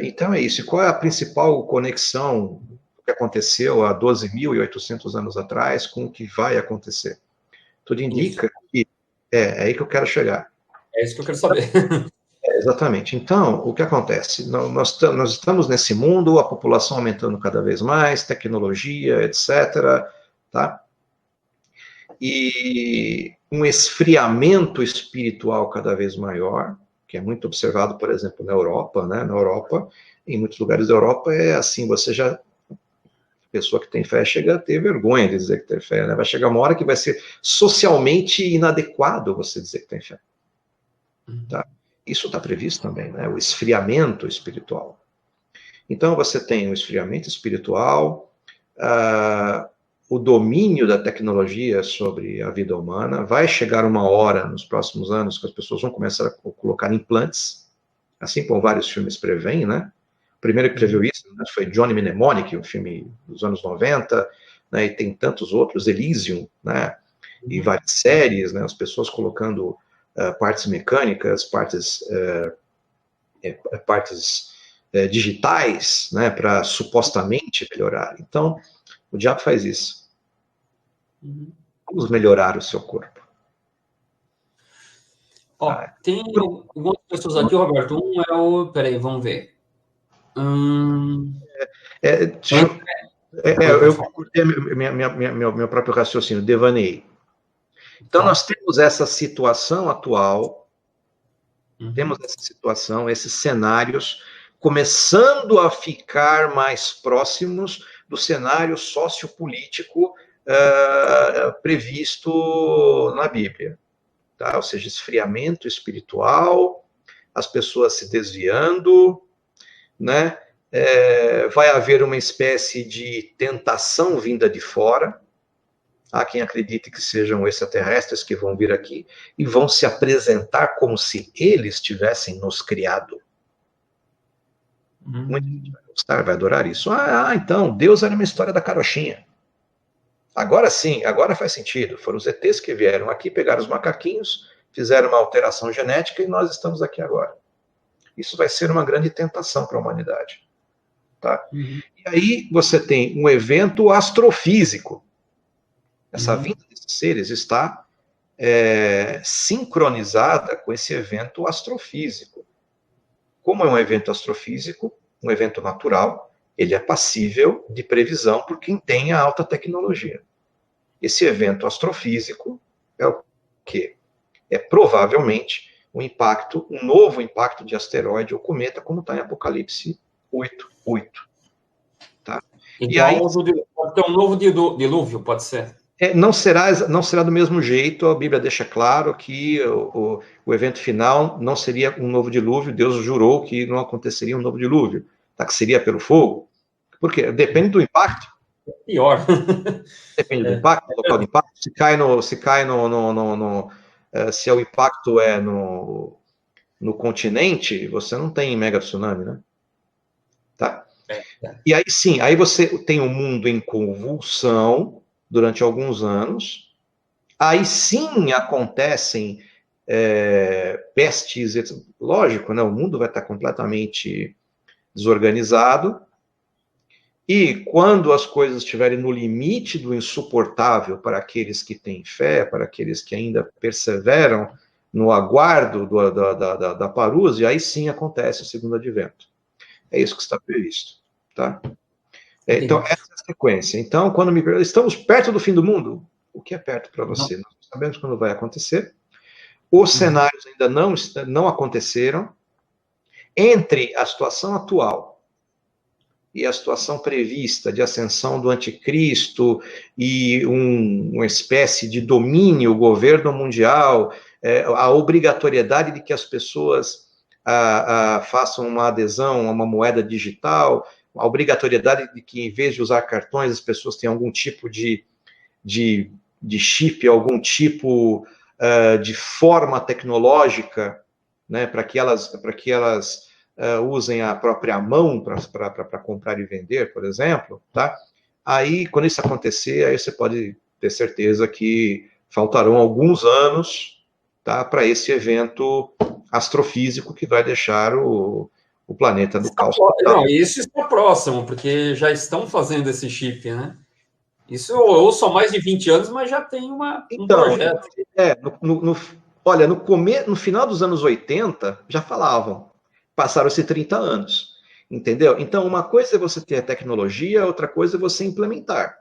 Então é isso. E qual é a principal conexão do que aconteceu há 12.800 anos atrás com o que vai acontecer? Tudo indica que é aí que eu quero chegar. É isso que eu quero saber. Exatamente. Então, o que acontece? Nós estamos nesse mundo, a população aumentando cada vez mais, tecnologia, etc., tá? E um esfriamento espiritual cada vez maior, que é muito observado, por exemplo, na Europa, né? Na Europa, em muitos lugares da Europa, é assim, a pessoa que tem fé chega a ter vergonha de dizer que tem fé, né? Vai chegar uma hora que vai ser socialmente inadequado você dizer que tem fé. Tá? Isso está previsto também, né? O esfriamento espiritual. Então, você tem o esfriamento espiritual, o domínio da tecnologia sobre a vida humana. Vai chegar uma hora, nos próximos anos, que as pessoas vão começar a colocar implantes, assim como vários filmes preveem, né? O primeiro que previu isso, né, foi Johnny Mnemonic, um filme dos anos 90, né, e tem tantos outros, Elysium, né, e várias séries, né, as pessoas colocando partes mecânicas, partes digitais, né, para supostamente melhorar. Então, o diabo faz isso. Vamos melhorar o seu corpo. Tem algumas pessoas aqui, Roberto. Um é o... Peraí, vamos ver. Eu curti meu próprio raciocínio, devaneio. Então, nós temos essa situação atual, esses cenários, começando a ficar mais próximos do cenário sociopolítico previsto na Bíblia. Tá? Ou seja, esfriamento espiritual, as pessoas se desviando, né? Vai haver uma espécie de tentação vinda de fora. Há quem acredite que sejam extraterrestres que vão vir aqui e vão se apresentar como se eles tivessem nos criado. Muita gente vai gostar, vai adorar isso. Então, Deus era uma história da carochinha. Agora sim, agora faz sentido. Foram os ETs que vieram aqui, pegaram os macaquinhos, fizeram uma alteração genética e nós estamos aqui agora. Isso vai ser uma grande tentação para a humanidade. Tá? E aí você tem um evento astrofísico. Essa vinda desses seres está sincronizada com esse evento astrofísico. Como é um evento astrofísico, um evento natural, ele é passível de previsão por quem tem a alta tecnologia. Esse evento astrofísico é o quê? É provavelmente um novo impacto de asteroide ou cometa, como está em Apocalipse 8:8. Tá? Igual o do Pode ter um novo dilúvio, pode ser. Não será do mesmo jeito, a Bíblia deixa claro que o evento final não seria um novo dilúvio, Deus jurou que não aconteceria um novo dilúvio, tá? Que seria pelo fogo. Por quê? Depende do impacto. Pior. Depende do impacto, do local de impacto. Se o impacto é no continente, você não tem mega tsunami, né? Tá? E aí sim, aí você tem um mundo em convulsão durante alguns anos, aí sim acontecem pestes, lógico, né? O mundo vai estar completamente desorganizado, e quando as coisas estiverem no limite do insuportável para aqueles que têm fé, para aqueles que ainda perseveram no aguardo da parúzia, aí sim acontece o segundo advento. É isso que está previsto, tá? Então, essa é a sequência. Então, quando me perguntam, estamos perto do fim do mundo? O que é perto para você? Nós não sabemos quando vai acontecer. Os cenários ainda não aconteceram. Entre a situação atual e a situação prevista de ascensão do anticristo e uma espécie de domínio, governo mundial, a obrigatoriedade de que as pessoas façam uma adesão a uma moeda digital, a obrigatoriedade de que, em vez de usar cartões, as pessoas tenham algum tipo de chip, algum tipo de forma tecnológica, né, para que elas usem a própria mão para comprar e vender, por exemplo, tá? Aí, quando isso acontecer, aí você pode ter certeza que faltarão alguns anos, tá, para esse evento astrofísico que vai deixar o planeta do caos. Não, isso está próximo, porque já estão fazendo esse chip, né? Isso ou são mais de 20 anos, mas já tem um projeto. Olha, no final dos anos 80, já falavam. Passaram-se 30 anos, entendeu? Então, uma coisa é você ter a tecnologia, outra coisa é você implementar,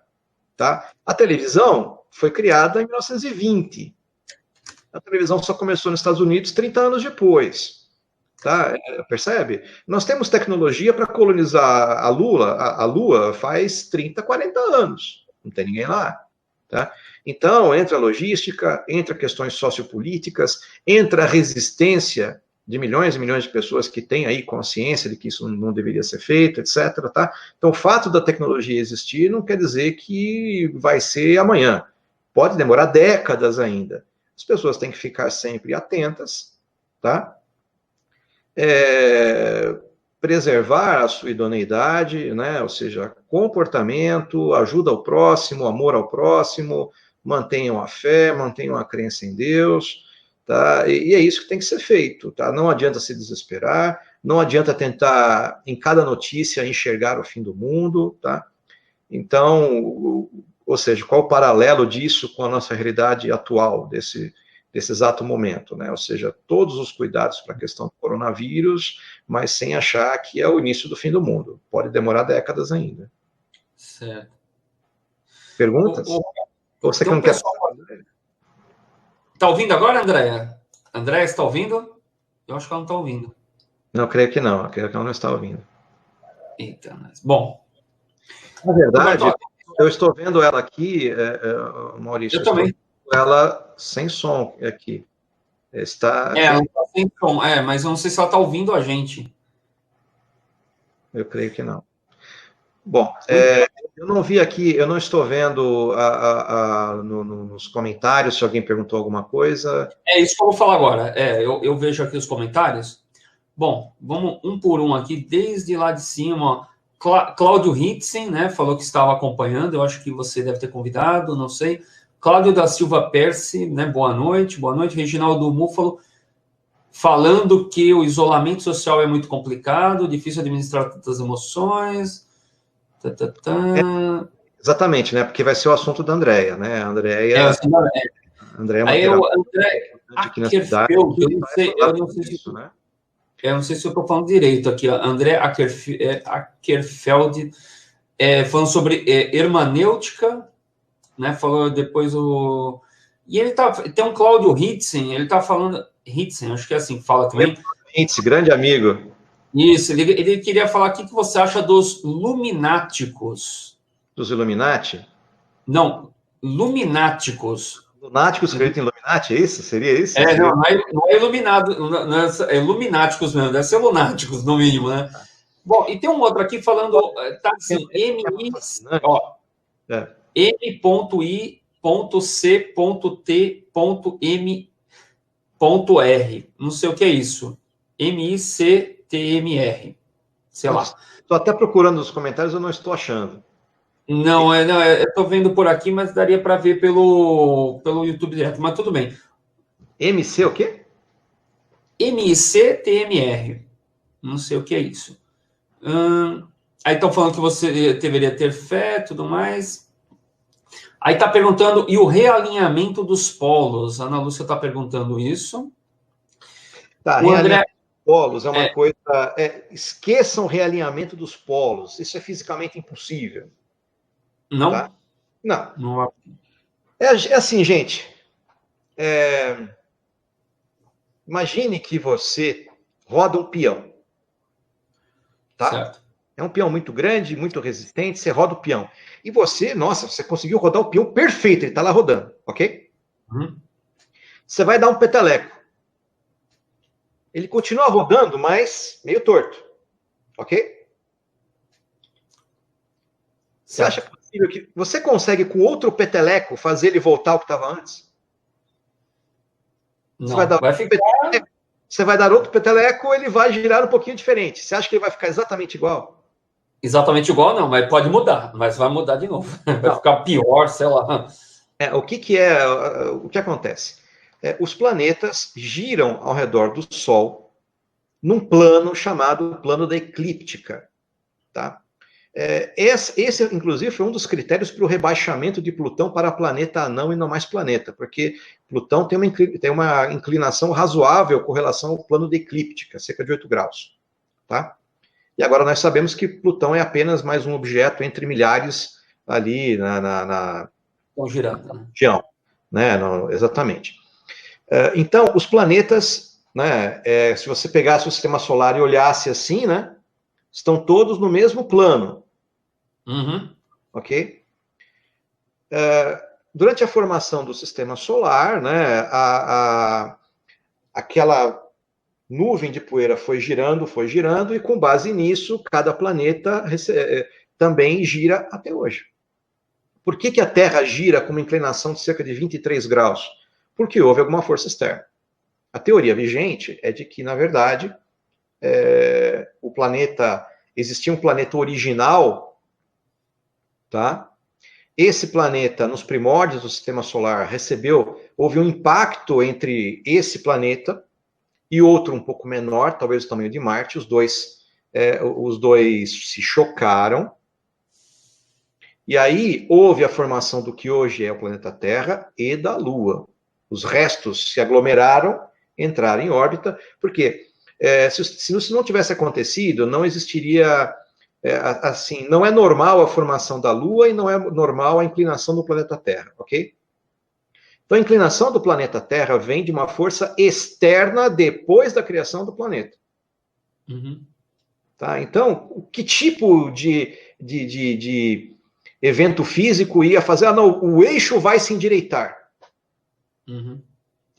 tá? A televisão foi criada em 1920. A televisão só começou nos Estados Unidos 30 anos depois. Tá? Percebe? Nós temos tecnologia para colonizar a Lua faz 30, 40 anos. Não tem ninguém lá. Tá? Então, entra a logística, entra questões sociopolíticas, entra a resistência de milhões e milhões de pessoas que têm aí consciência de que isso não deveria ser feito, etc. Tá? Então, o fato da tecnologia existir não quer dizer que vai ser amanhã. Pode demorar décadas ainda. As pessoas têm que ficar sempre atentas, tá? Preservar a sua idoneidade, né? Ou seja, comportamento, ajuda ao próximo, amor ao próximo, mantenham a fé, mantenham a crença em Deus, tá? E é isso que tem que ser feito, tá? Não adianta se desesperar, não adianta tentar, em cada notícia, enxergar o fim do mundo, tá? Então, ou seja, qual o paralelo disso com a nossa realidade atual, desse exato momento, né? Ou seja, todos os cuidados para a questão do coronavírus, mas sem achar que é o início do fim do mundo. Pode demorar décadas ainda. Certo. Perguntas? Ou você que não quer... Está ouvindo agora, Andréia? Andréia, está ouvindo? Eu acho que ela não está ouvindo. Não, creio que não. Creio que ela não está ouvindo. Eita, mas... Bom. Na verdade, eu estou vendo ela aqui, Maurício. Eu também. Ela sem som aqui. Ela está sem som, mas eu não sei se ela está ouvindo a gente. Eu creio que não. Bom, eu não vi aqui, eu não estou vendo nos comentários se alguém perguntou alguma coisa. É isso que eu vou falar agora. Eu vejo aqui os comentários. Bom, vamos um por um aqui, desde lá de cima. Cláudio Hitzen, né, falou que estava acompanhando, eu acho que você deve ter convidado, não sei. Cláudio da Silva Percy, né, boa noite. Reginaldo Múfalo, falando que o isolamento social é muito complicado, difícil administrar tantas emoções. Exatamente, né, porque vai ser o assunto da Andréia, né, Andréia é uma Ackerfeld, eu não sei se eu estou falando direito aqui, André Ackerfeld, falando sobre hermenêutica, né, falou depois o... E ele tem um Cláudio Hitzen, ele está falando... Hitzen, acho que é assim que fala também. Hitzen, grande amigo. Isso, ele queria falar o que você acha dos lumináticos. Dos Illuminati? Não, lumináticos. Lunáticos acreditam em Illuminati, é isso? Seria isso? Não é iluminado, não é ilumináticos mesmo, deve ser lunáticos, no mínimo, né? Bom, e tem um outro aqui falando, tá assim, M.I.C.T.M.R. Não sei o que é isso. M.I.C.T.M.R. Sei lá. Estou até procurando nos comentários, eu não estou achando. Não, eu estou vendo por aqui, mas daria para ver pelo YouTube direto, mas tudo bem. MC o quê? M.I.C.T.M.R. Não sei o que é isso. Aí estão falando que você deveria ter fé, tudo mais. Aí está perguntando, e o realinhamento dos polos? A Ana Lúcia está perguntando isso. Tá, o André... polos é uma coisa... esqueçam o realinhamento dos polos. Isso é fisicamente impossível. Não? Tá? Não. É assim, gente. Imagine que você roda um peão. Tá? Certo. É um peão muito grande, muito resistente, você roda o peão. E você, você conseguiu rodar o peão perfeito, ele está lá rodando, ok? Você vai dar um peteleco. Ele continua rodando, mas meio torto, ok? Você acha possível que você consegue, com outro peteleco, fazer ele voltar ao que estava antes? Não, vai ficar... Você vai dar outro peteleco, ele vai girar um pouquinho diferente. Você acha que ele vai ficar exatamente igual? Exatamente igual, não, mas pode mudar, mas vai mudar de novo. Vai ficar pior, sei lá. O que acontece? Os planetas giram ao redor do Sol num plano chamado plano da eclíptica. Tá? Esse, inclusive, foi um dos critérios para o rebaixamento de Plutão para planeta anão e não mais planeta, porque Plutão tem uma inclinação razoável com relação ao plano da eclíptica, cerca de 8 graus. Tá? E agora nós sabemos que Plutão é apenas mais um objeto entre milhares ali na região. Exatamente. Então, os planetas, se você pegasse o sistema solar e olhasse assim, estão todos no mesmo plano. Ok? Durante a formação do sistema solar, aquela nuvem de poeira foi girando, e com base nisso, cada planeta também gira até hoje. Por que a Terra gira com uma inclinação de cerca de 23 graus? Porque houve alguma força externa. A teoria vigente é de que, na verdade, existia um planeta original, tá? Esse planeta, nos primórdios do sistema solar, houve um impacto entre esse planeta e outro um pouco menor, talvez o tamanho de Marte. Os dois se chocaram, e aí houve a formação do que hoje é o planeta Terra e da Lua. Os restos se aglomeraram, entraram em órbita, porque se isso não tivesse acontecido, não existiria, não é normal a formação da Lua e não é normal a inclinação do planeta Terra, ok? Então, a inclinação do planeta Terra vem de uma força externa depois da criação do planeta. Tá? Então, que tipo de evento físico ia fazer? O eixo vai se endireitar.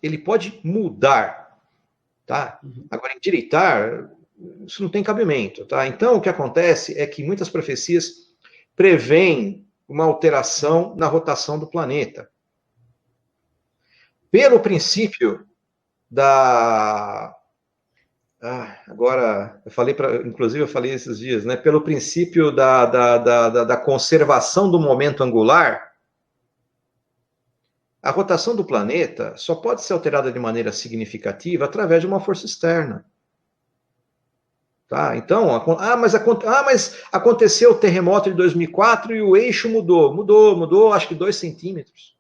Ele pode mudar. Tá? Agora, endireitar, isso não tem cabimento. Tá? Então, o que acontece é que muitas profecias prevêem uma alteração na rotação do planeta. Pelo princípio agora, inclusive eu falei esses dias, pelo princípio da conservação do momento angular, a rotação do planeta só pode ser alterada de maneira significativa através de uma força externa. Tá? Então, mas aconteceu o terremoto de 2004 e o eixo mudou, acho que 2 centímetros.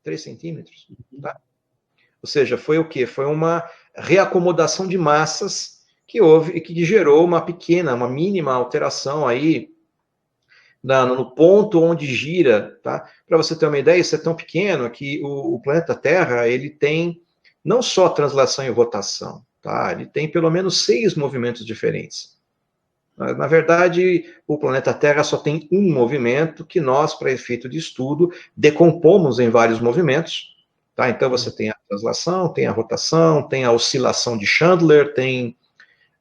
3 centímetros. Tá? Ou seja, foi o quê? Foi uma reacomodação de massas que houve e que gerou uma mínima alteração aí no ponto onde gira. Tá? Para você ter uma ideia, isso é tão pequeno que o planeta Terra ele tem não só translação e rotação, tá? Ele tem pelo menos 6 movimentos diferentes. Na verdade, o planeta Terra só tem um movimento que nós, para efeito de estudo, decompomos em vários movimentos. Tá? Então, você tem a translação, tem a rotação, tem a oscilação de Chandler, tem...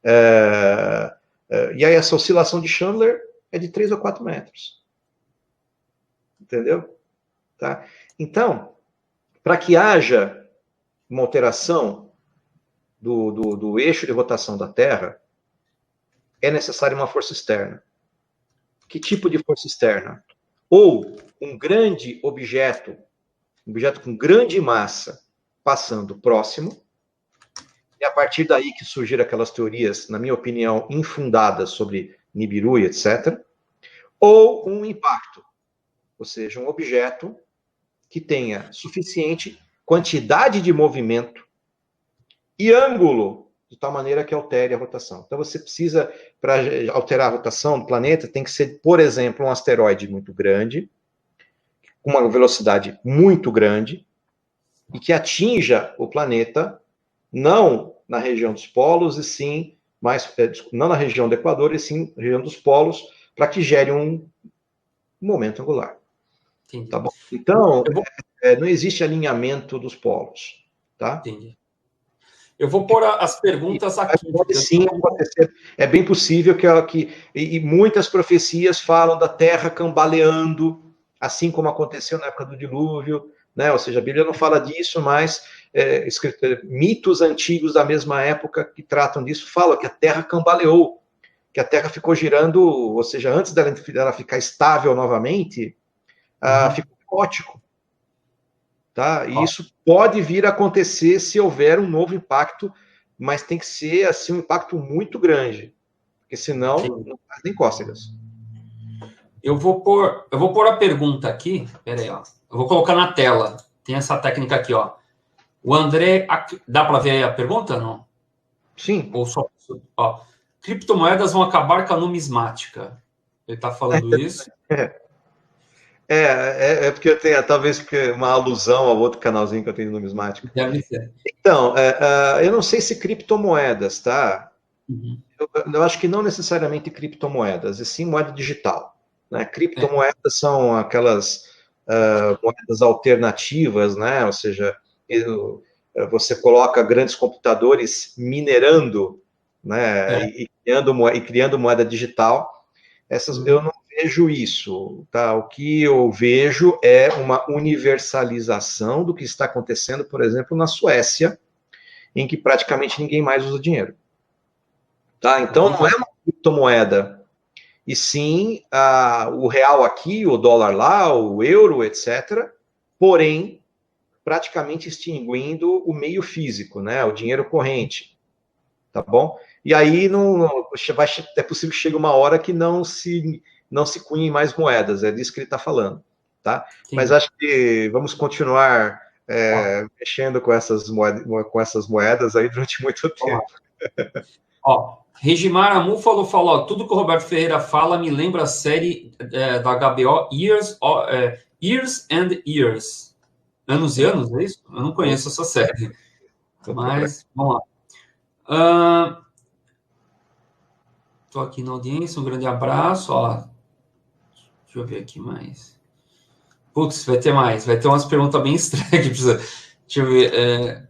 e aí, essa oscilação de Chandler é de 3 ou 4 metros. Entendeu? Tá? Então, para que haja uma alteração do eixo de rotação da Terra, é necessária uma força externa. Que tipo de força externa? Ou um grande objeto, um objeto com grande massa, passando próximo, e a partir daí que surgiram aquelas teorias, na minha opinião, infundadas sobre Nibiru e etc., ou um impacto, ou seja, um objeto que tenha suficiente quantidade de movimento e ângulo, de tal maneira que altere a rotação. Então, você precisa, para alterar a rotação do planeta, tem que ser, por exemplo, um asteroide muito grande, com uma velocidade muito grande, e que atinja o planeta, não na região dos polos, e sim, não na região do Equador, e sim na região dos polos, para que gere um momento angular. Entendi. Tá bom? Então, não existe alinhamento dos polos. Tá? Entendi. Eu vou pôr as perguntas aqui. Pode sim acontecer. É bem possível e muitas profecias falam da Terra cambaleando, assim como aconteceu na época do dilúvio, né? Ou seja, a Bíblia não fala disso, mas mitos antigos da mesma época que tratam disso falam que a Terra cambaleou, que a Terra ficou girando, ou seja, antes dela ficar estável novamente, ficou caótico. Tá? E isso pode vir a acontecer se houver um novo impacto, mas tem que ser assim, um impacto muito grande, porque senão não faz nem cócegas. Eu vou pôr a pergunta aqui, peraí, ó. Eu vou colocar na tela. Tem essa técnica aqui, ó. O André, dá para ver aí a pergunta, não? Sim. Ou só, ó, criptomoedas vão acabar com a numismática. Ele está falando isso. É porque eu tenho talvez uma alusão ao outro canalzinho que eu tenho de numismática. Deve ser. Então, eu não sei se criptomoedas, tá? Uhum. Eu acho que não necessariamente criptomoedas, e sim moeda digital. Né? Criptomoedas são aquelas moedas alternativas, né? Ou seja, você coloca grandes computadores minerando, né? E criando moeda digital. Eu não vejo isso, tá? O que eu vejo é uma universalização do que está acontecendo, por exemplo, na Suécia, em que praticamente ninguém mais usa dinheiro. Tá? Então, não é uma criptomoeda, e sim o real aqui, o dólar lá, o euro, etc., porém, praticamente extinguindo o meio físico, né? O dinheiro corrente. Tá bom? E aí é possível que chegue uma hora que não se cunhem mais moedas, é disso que ele está falando, tá? Sim. Mas acho que vamos continuar mexendo com essas moedas aí durante muito tempo. Ó, Regimar Amúfalo falou, tudo que o Roberto Ferreira fala me lembra a série da HBO Years and Years. Anos e anos, é isso? Eu não conheço essa série. Mas, vamos lá. Estou aqui na audiência, um grande abraço. Ó, deixa eu ver aqui mais. Putz, vai ter mais. Vai ter umas perguntas bem estranhas. Deixa eu ver.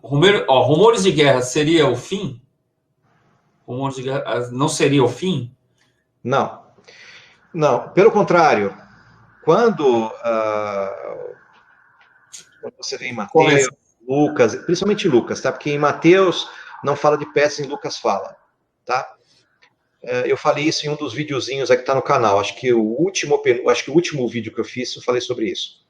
Rumores de guerra seria o fim? Rumores de guerra não seria o fim? Não. Não, pelo contrário. Quando você vê em Mateus, Lucas, principalmente Lucas, tá? Porque em Mateus não fala de peças, em Lucas fala, tá? Eu falei isso em um dos videozinhos aqui que tá no canal. Acho que o último vídeo que eu fiz, eu falei sobre isso.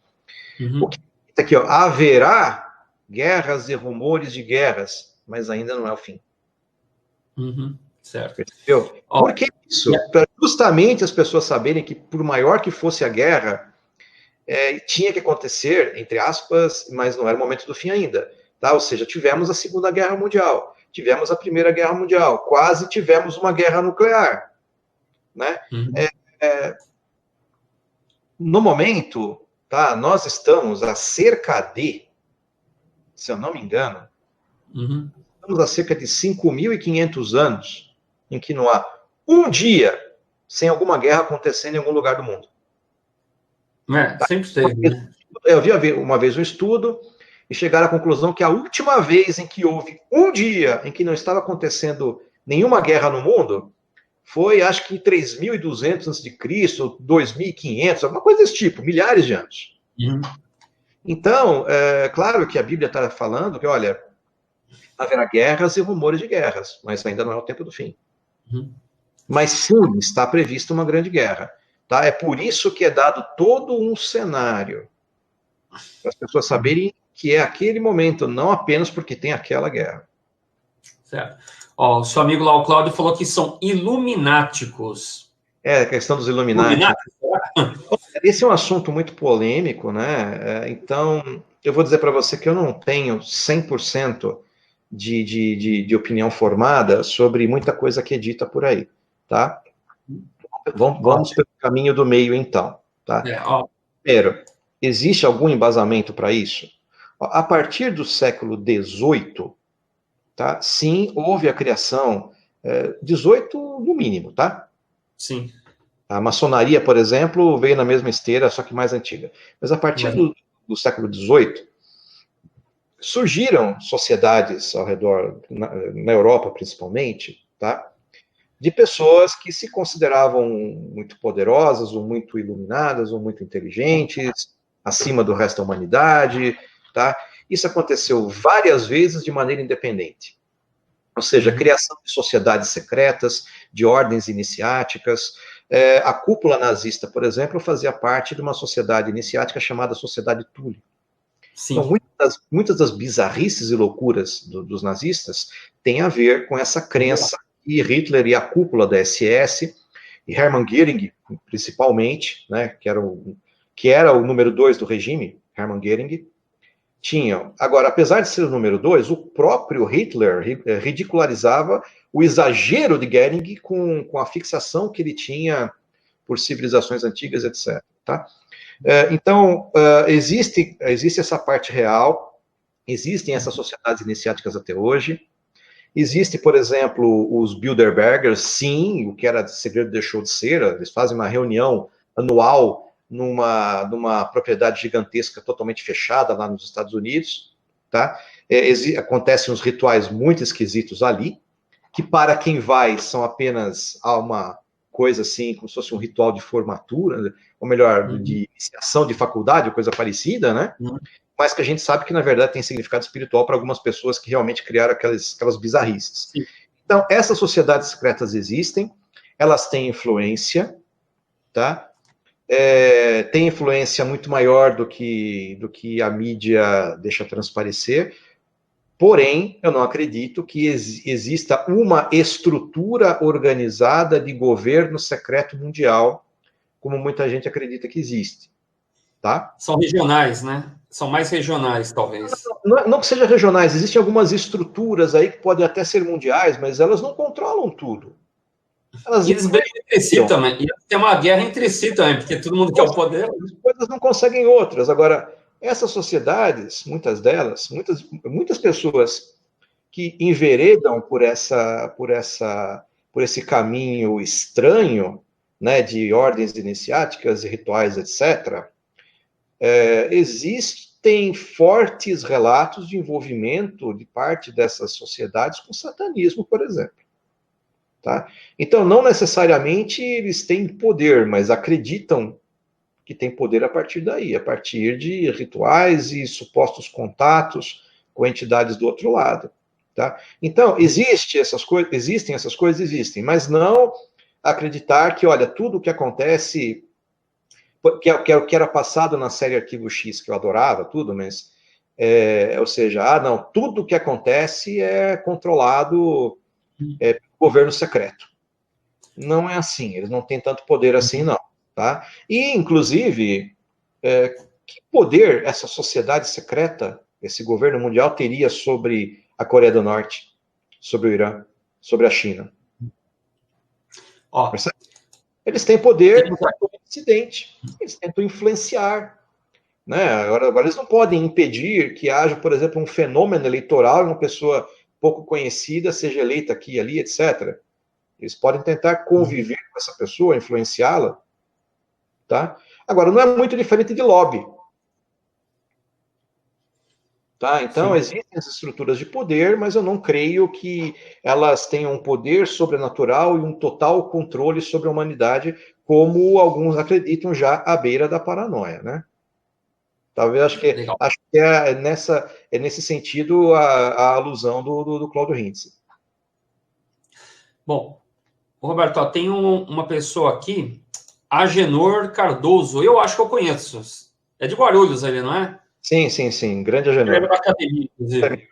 Uhum. O que tá aqui, ó, haverá guerras e rumores de guerras, mas ainda não é o fim. Uhum. Certo. Percebeu? Por que isso? Para justamente as pessoas saberem que, por maior que fosse a guerra, tinha que acontecer, entre aspas, mas não era o momento do fim ainda. Tá? Ou seja, tivemos a Segunda Guerra Mundial, tivemos a Primeira Guerra Mundial, quase tivemos uma guerra nuclear. Né? Uhum. No momento, tá, nós estamos a cerca de, se eu não me engano, estamos há cerca de 5.500 anos em que não há um dia sem alguma guerra acontecendo em algum lugar do mundo. Sempre teve, né? Eu vi uma vez um estudo e chegaram à conclusão que a última vez em que houve um dia em que não estava acontecendo nenhuma guerra no mundo foi, acho que em 3.200 a.C., 2.500, alguma coisa desse tipo, milhares de anos. Uhum. Então, claro que a Bíblia está falando que, olha, haverá guerras e rumores de guerras, mas ainda não é o tempo do fim. Uhum. Mas sim, está prevista uma grande guerra. Tá? É por isso que é dado todo um cenário, para as pessoas saberem que é aquele momento, não apenas porque tem aquela guerra. Certo. Ó, o seu amigo lá, o Cláudio, falou que são ilumináticos. A questão dos Illuminati. Esse é um assunto muito polêmico, né? Então, eu vou dizer para você que eu não tenho 100% de opinião formada sobre muita coisa que é dita por aí, tá? Vamos pelo caminho do meio, então, tá? Primeiro, existe algum embasamento para isso? A partir do século XVIII, tá? Sim, houve a criação, 18 no mínimo, tá? Sim. A maçonaria, por exemplo, veio na mesma esteira, só que mais antiga. Mas a partir do século XVIII, surgiram sociedades ao redor, na Europa principalmente, tá? De pessoas que se consideravam muito poderosas, ou muito iluminadas, ou muito inteligentes, acima do resto da humanidade, tá? Isso aconteceu várias vezes de maneira independente. Ou seja, a criação de sociedades secretas, de ordens iniciáticas. A cúpula nazista, por exemplo, fazia parte de uma sociedade iniciática chamada Sociedade Thule. Sim. Então, muitas das bizarrices e loucuras dos nazistas têm a ver com essa crença que Hitler e a cúpula da SS, e Hermann Göring, principalmente, né, que era o número 2 do regime, Hermann Göring, tinham. Agora, apesar de ser o número 2, o próprio Hitler ridicularizava o exagero de Göring com a fixação que ele tinha por civilizações antigas, etc. Tá? Então, existe essa parte real, existem essas sociedades iniciáticas até hoje, existe, por exemplo, os Bilderbergers, sim, o que era segredo deixou de ser, eles fazem uma reunião anual numa propriedade gigantesca totalmente fechada lá nos Estados Unidos, tá? Acontecem uns rituais muito esquisitos ali, que para quem vai são apenas uma coisa assim, como se fosse um ritual de formatura, ou melhor, de iniciação de faculdade, ou coisa parecida, né? Mas que a gente sabe que, na verdade, tem significado espiritual para algumas pessoas que realmente criaram aquelas bizarrices. Sim. Então, essas sociedades secretas existem, elas têm influência, tá? Tem influência muito maior do que a mídia deixa transparecer, porém, eu não acredito que exista uma estrutura organizada de governo secreto mundial, como muita gente acredita que existe. Tá? São regionais, né? São mais regionais, talvez. Não que sejam regionais, existem algumas estruturas aí que podem até ser mundiais, mas elas não controlam tudo. E eles brigam entre si também. E tem uma guerra entre si também, porque todo mundo quer o poder. As coisas não conseguem outras. Agora, essas sociedades, muitas delas, muitas pessoas que enveredam por esse caminho estranho, né, de ordens iniciáticas e rituais, etc., existem fortes relatos de envolvimento de parte dessas sociedades com satanismo, por exemplo. Tá? Então, não necessariamente eles têm poder, mas acreditam que tem poder a partir daí, a partir de rituais e supostos contatos com entidades do outro lado. Tá? Então, existem essas coisas, mas não acreditar que, olha, tudo o que acontece, que era passado na série Arquivo X, que eu adorava, tudo, mas, ou seja, não, tudo o que acontece é controlado pelo governo secreto. Não é assim, eles não têm tanto poder assim, não. Tá? E, inclusive, que poder essa sociedade secreta, esse governo mundial, teria sobre a Coreia do Norte, sobre o Irã, sobre a China? Eles têm poder no Ocidente, eles tentam influenciar. Né? Agora, eles não podem impedir que haja, por exemplo, um fenômeno eleitoral e uma pessoa pouco conhecida seja eleita aqui e ali, etc. Eles podem tentar conviver com essa pessoa, influenciá-la, tá? Agora, não é muito diferente de lobby. Tá? Então, Sim. existem as estruturas de poder, mas eu não creio que elas tenham um poder sobrenatural e um total controle sobre a humanidade, como alguns acreditam já à beira da paranoia, né? Talvez, acho que é nesse sentido a alusão do Cláudio Hintze. Bom, Roberto, ó, tem uma pessoa aqui, Agenor Cardoso, eu acho que eu conheço. É de Guarulhos ali, não é? Sim. Grande Agenor. É da academia, inclusive.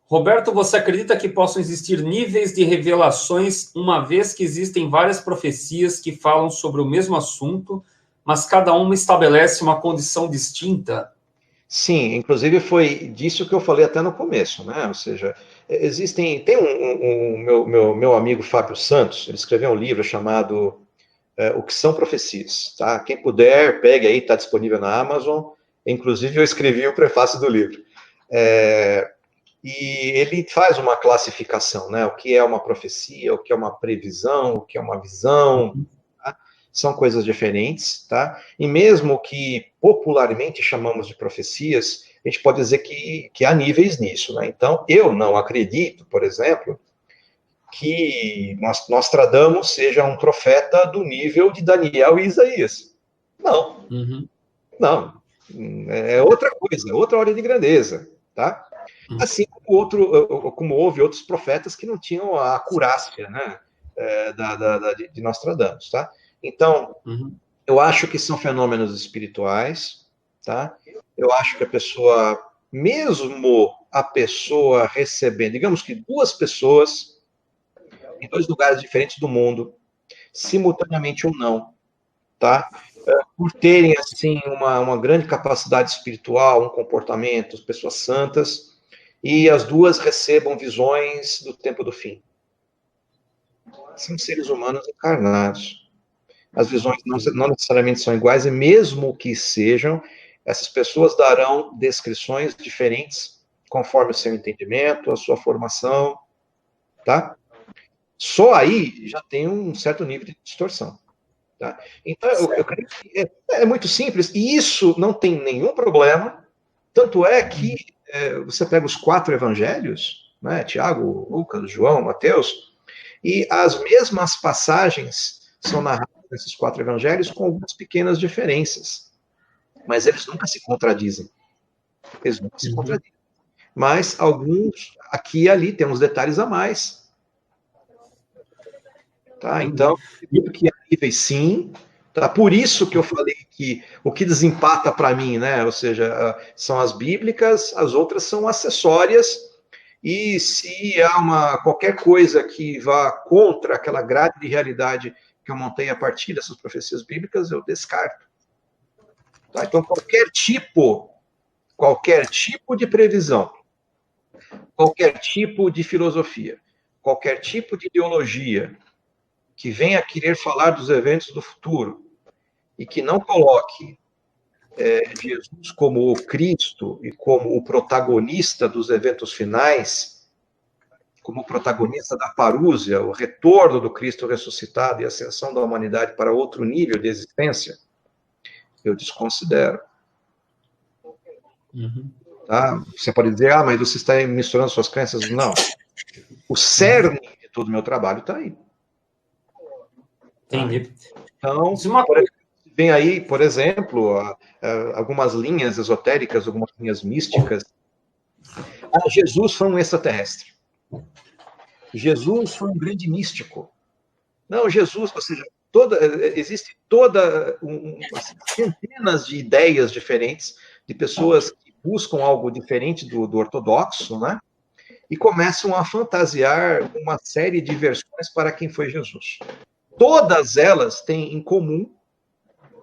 Roberto, você acredita que possam existir níveis de revelações, uma vez que existem várias profecias que falam sobre o mesmo assunto, mas cada uma estabelece uma condição distinta? Sim, inclusive foi disso que eu falei até no começo, né? Ou seja, tem meu amigo Fábio Santos, ele escreveu um livro chamado O que são profecias, tá? Quem puder, pegue aí, está disponível na Amazon. Inclusive, eu escrevi o prefácio do livro. E ele faz uma classificação, né? O que é uma profecia, o que é uma previsão, o que é uma visão. Tá? São coisas diferentes, tá? E mesmo que popularmente chamamos de profecias, a gente pode dizer que há níveis nisso, né? Então, eu não acredito, por exemplo, que Nostradamus seja um profeta do nível de Daniel e Isaías. Não. Não. É outra coisa, outra ordem de grandeza, tá? Assim como houve outros profetas que não tinham a acurácia, né, de Nostradamus, tá? Então, eu acho que são fenômenos espirituais, tá? Eu acho que mesmo a pessoa recebendo, digamos que duas pessoas em dois lugares diferentes do mundo, simultaneamente ou não, tá? Por terem, assim, uma grande capacidade espiritual, um comportamento, pessoas santas, e as duas recebam visões do tempo do fim. São seres humanos encarnados. As visões não necessariamente são iguais, e mesmo que sejam, essas pessoas darão descrições diferentes, conforme o seu entendimento, a sua formação, tá? Só aí já tem um certo nível de distorção. Tá? Então, eu creio que é muito simples, e isso não tem nenhum problema, tanto é que você pega os 4 evangelhos, né, Tiago, Lucas, João, Mateus, e as mesmas passagens são narradas nesses 4 evangelhos com algumas pequenas diferenças, mas eles nunca se contradizem. Eles nunca se contradizem. Mas alguns, aqui e ali, tem uns detalhes a mais. Tá? Então, acredito que há níveis sim. Tá? Por isso que eu falei que o que desempata para mim, né? Ou seja, são as bíblicas, as outras são acessórias, e se há qualquer coisa que vá contra aquela grade de realidade que eu montei a partir dessas profecias bíblicas, eu descarto. Tá? Então, qualquer tipo de previsão, qualquer tipo de filosofia, qualquer tipo de ideologia que venha querer falar dos eventos do futuro e que não coloque Jesus como o Cristo e como o protagonista dos eventos finais, como o protagonista da parúzia, o retorno do Cristo ressuscitado e a ascensão da humanidade para outro nível de existência, eu desconsidero. Tá? Você pode dizer, mas você está misturando suas crenças. Não. O cerne de todo o meu trabalho está aí. Entendi. Então, vem aí, por exemplo, algumas linhas esotéricas, algumas linhas místicas. Jesus foi um extraterrestre. Jesus foi um grande místico. Não, Jesus, ou seja, existe centenas de ideias diferentes de pessoas que buscam algo diferente do ortodoxo, né? E começam a fantasiar uma série de versões para quem foi Jesus. Todas elas têm em comum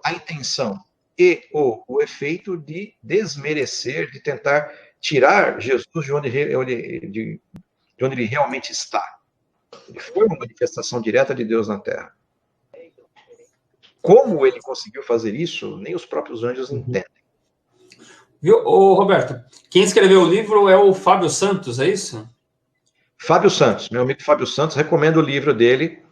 a intenção e o efeito de desmerecer, de tentar tirar Jesus de onde ele realmente está. Ele foi uma manifestação direta de Deus na Terra. Como ele conseguiu fazer isso, nem os próprios anjos entendem. Viu, Roberto? Quem escreveu o livro é o Fábio Santos, é isso? Fábio Santos, meu amigo Fábio Santos, recomendo o livro dele.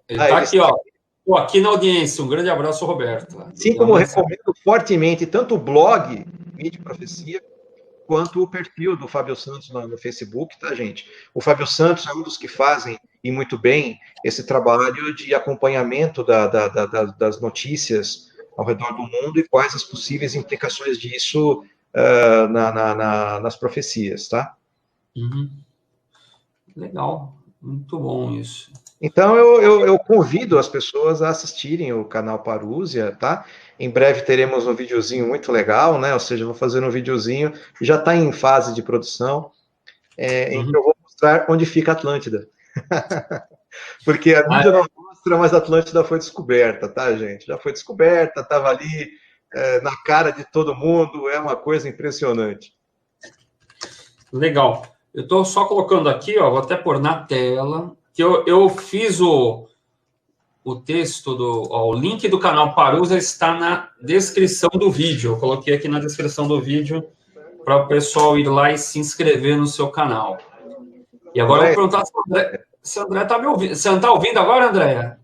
Ele está aqui, ó. Estou aqui na audiência. Um grande abraço, Roberto. Assim como eu recomendo fortemente tanto o blog Mídia e Profecia, quanto o perfil do Fábio Santos no Facebook, tá, gente? O Fábio Santos é um dos que fazem, e muito bem, esse trabalho de acompanhamento das notícias ao redor do mundo e quais as possíveis implicações disso nas profecias, tá? Uhum. Legal, muito bom isso. Então, eu convido as pessoas a assistirem o canal Parousia, tá? Em breve teremos um videozinho muito legal, né? Ou seja, vou fazer um videozinho, já está em fase de produção, em que eu vou mostrar onde fica a Atlântida. Porque a mídia não mostra, mas a Atlântida foi descoberta, tá, gente? Já foi descoberta, estava ali na cara de todo mundo, é uma coisa impressionante. Legal. Eu estou só colocando aqui, ó, vou até pôr na tela, que eu fiz o texto, o link do canal Parousia está na descrição do vídeo. Eu coloquei aqui na descrição do vídeo para o pessoal ir lá e se inscrever no seu canal. E agora eu vou perguntar se o André está me ouvindo. Você não está ouvindo agora, Andréia?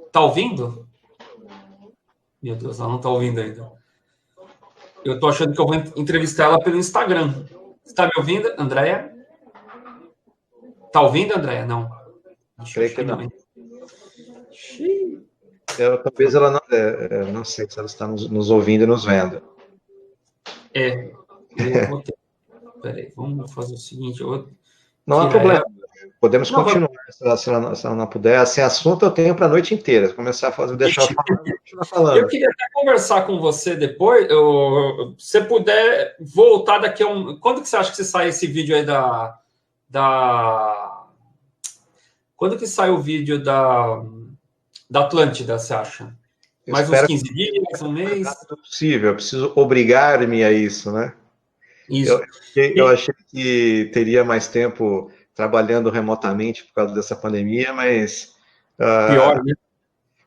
Está ouvindo? Meu Deus, ela não está ouvindo ainda. Eu estou achando que eu vou entrevistar ela pelo Instagram. Você está me ouvindo, Andréia? Está ouvindo, Andréia? Não. Creio que não. Talvez ela não sei se ela está nos ouvindo e nos vendo. Peraí, vamos fazer o seguinte. Não há problema. Podemos continuar se ela não puder. Esse assunto eu tenho para a noite inteira. Se começar a fazer, deixar eu falando. Eu queria até conversar com você depois. Se você puder voltar daqui a Quando que você acha que sai esse vídeo aí Quando que sai o vídeo da Atlântida, você acha? Mais uns 15 dias, um mês? Não é possível, eu preciso obrigar-me a isso, né? Isso. Eu achei que teria mais tempo trabalhando remotamente por causa dessa pandemia, mas... pior, né?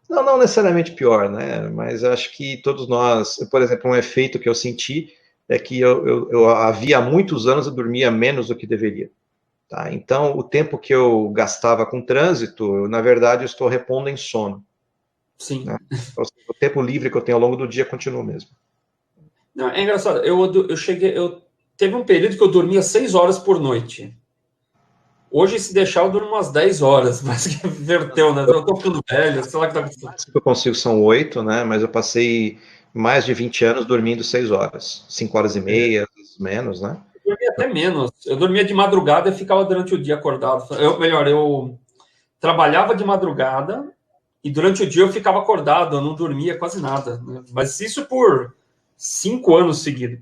Não necessariamente pior, né? Mas acho que todos nós... Por exemplo, um efeito que eu senti é que eu havia muitos anos eu dormia menos do que deveria. Tá? Então, o tempo que eu gastava com trânsito, na verdade, eu estou repondo em sono. Sim. Né? O tempo livre que eu tenho ao longo do dia continua o mesmo. Não, é engraçado. Teve um período que eu dormia 6 horas por noite. Hoje, se deixar, eu durmo umas 10 horas, mas que inverteu, né? Eu tô ficando velho, sei lá o que tá acontecendo. Eu consigo, são 8, né? Mas eu passei mais de 20 anos dormindo 6 horas. 5 horas e meia, menos, né? Eu dormia até menos. Eu dormia de madrugada e ficava durante o dia acordado. Eu trabalhava de madrugada e durante o dia eu ficava acordado, eu não dormia quase nada. Né? Mas isso por 5 anos seguidos.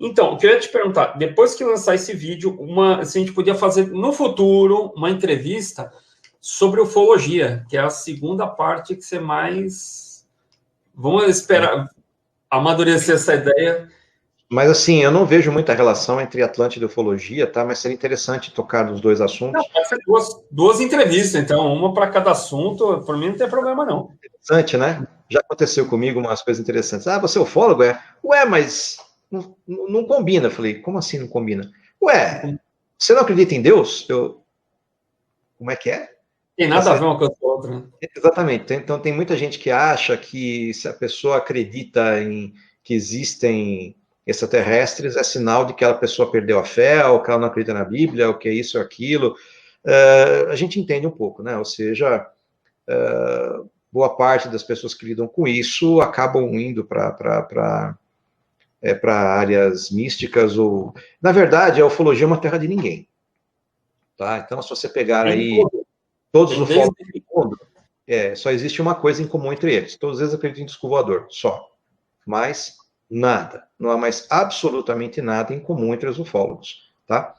Então, eu queria te perguntar, depois que lançar esse vídeo, se a gente podia fazer no futuro uma entrevista sobre ufologia, que é a segunda parte que você mais... Vamos esperar amadurecer essa ideia. Mas, assim, eu não vejo muita relação entre Atlântida e ufologia, tá? Mas seria interessante tocar nos dois assuntos. Não, pode ser duas entrevistas, então, uma para cada assunto, por mim não tem problema, não. Interessante, né? Já aconteceu comigo umas coisas interessantes. Ah, você é ufólogo? Ué, mas não combina. Eu falei, como assim não combina? Ué, você não acredita em Deus? Como é que é? Tem nada a ver uma coisa com a outra, né? Exatamente. Então, tem muita gente que acha que se a pessoa acredita em que existem extraterrestres, é sinal de que a pessoa perdeu a fé, ou que ela não acredita na Bíblia, ou que é isso ou aquilo. A gente entende um pouco, né? Ou seja, boa parte das pessoas que lidam com isso acabam indo para áreas místicas, ou... Na verdade, a ufologia é uma terra de ninguém. Tá? Então, se você pegar aí todos os ufólogos do mundo, só existe uma coisa em comum entre eles. Todos eles acreditam em disco voador, só. Mas nada. Não há mais absolutamente nada em comum entre os ufólogos. Tá?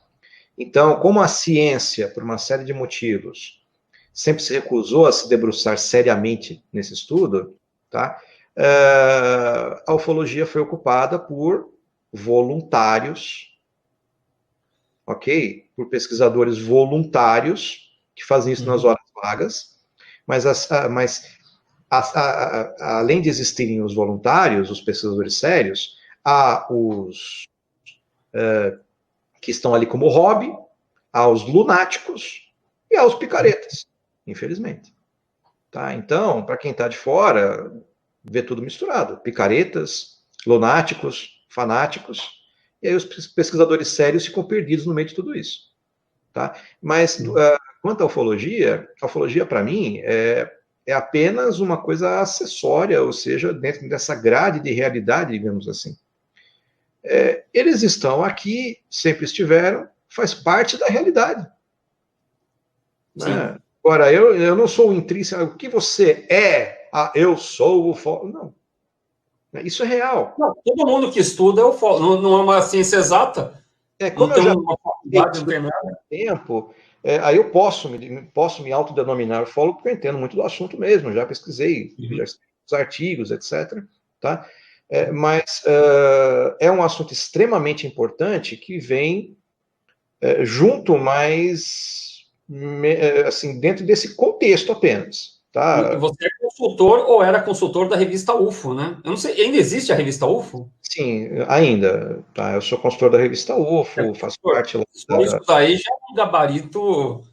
Então, como a ciência, por uma série de motivos, sempre se recusou a se debruçar seriamente nesse estudo, tá? A ufologia foi ocupada por voluntários, ok? Por pesquisadores voluntários que fazem isso nas horas vagas, mas além de existirem os voluntários, os pesquisadores sérios, há os que estão ali como hobby, aos lunáticos e aos picaretas, infelizmente. Tá? Então, para quem está de fora, vê tudo misturado. Picaretas, lunáticos, fanáticos, e aí os pesquisadores sérios ficam perdidos no meio de tudo isso. Tá? Mas, quanto à ufologia para mim é apenas uma coisa acessória, ou seja, dentro dessa grade de realidade, digamos assim. Eles estão aqui, sempre estiveram, faz parte da realidade. Né? Agora, eu não sou o intrínseco, o que você é? Eu sou o ufólogo. Não. Isso é real. Não, todo mundo que estuda é ufólogo, não é uma ciência exata. Como eu já uma faculdade, não tem nada tempo, aí eu posso me autodenominar ufólogo, porque eu entendo muito do assunto mesmo, já pesquisei, já escrevi os artigos, etc. Tá? Mas é um assunto extremamente importante que vem junto, mas assim, dentro desse contexto apenas. Tá? E você é consultor ou era consultor da revista UFO, né? Eu não sei, ainda existe a revista UFO? Sim, ainda. Tá? Eu sou consultor da revista UFO, faço parte lá. Isso daí já é um gabarito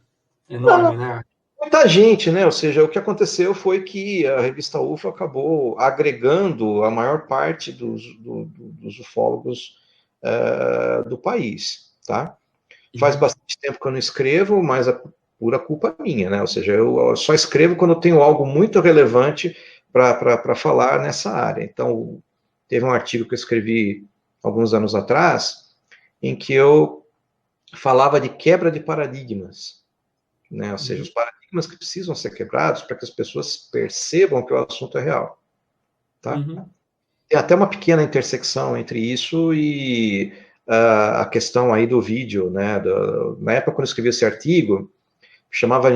enorme, né? Muita gente, né? Ou seja, o que aconteceu foi que a revista UFO acabou agregando a maior parte dos ufólogos do país, tá? Faz bastante tempo que eu não escrevo, mas a pura culpa minha, né? Ou seja, eu só escrevo quando eu tenho algo muito relevante para falar nessa área. Então, teve um artigo que eu escrevi alguns anos atrás, em que eu falava de quebra de paradigmas, né? Ou seja, os paradigmas que precisam ser quebrados para que as pessoas percebam que o assunto é real. Tá? Tem até uma pequena intersecção entre isso e a questão aí do vídeo, né? Na época, quando eu escrevi esse artigo, chamava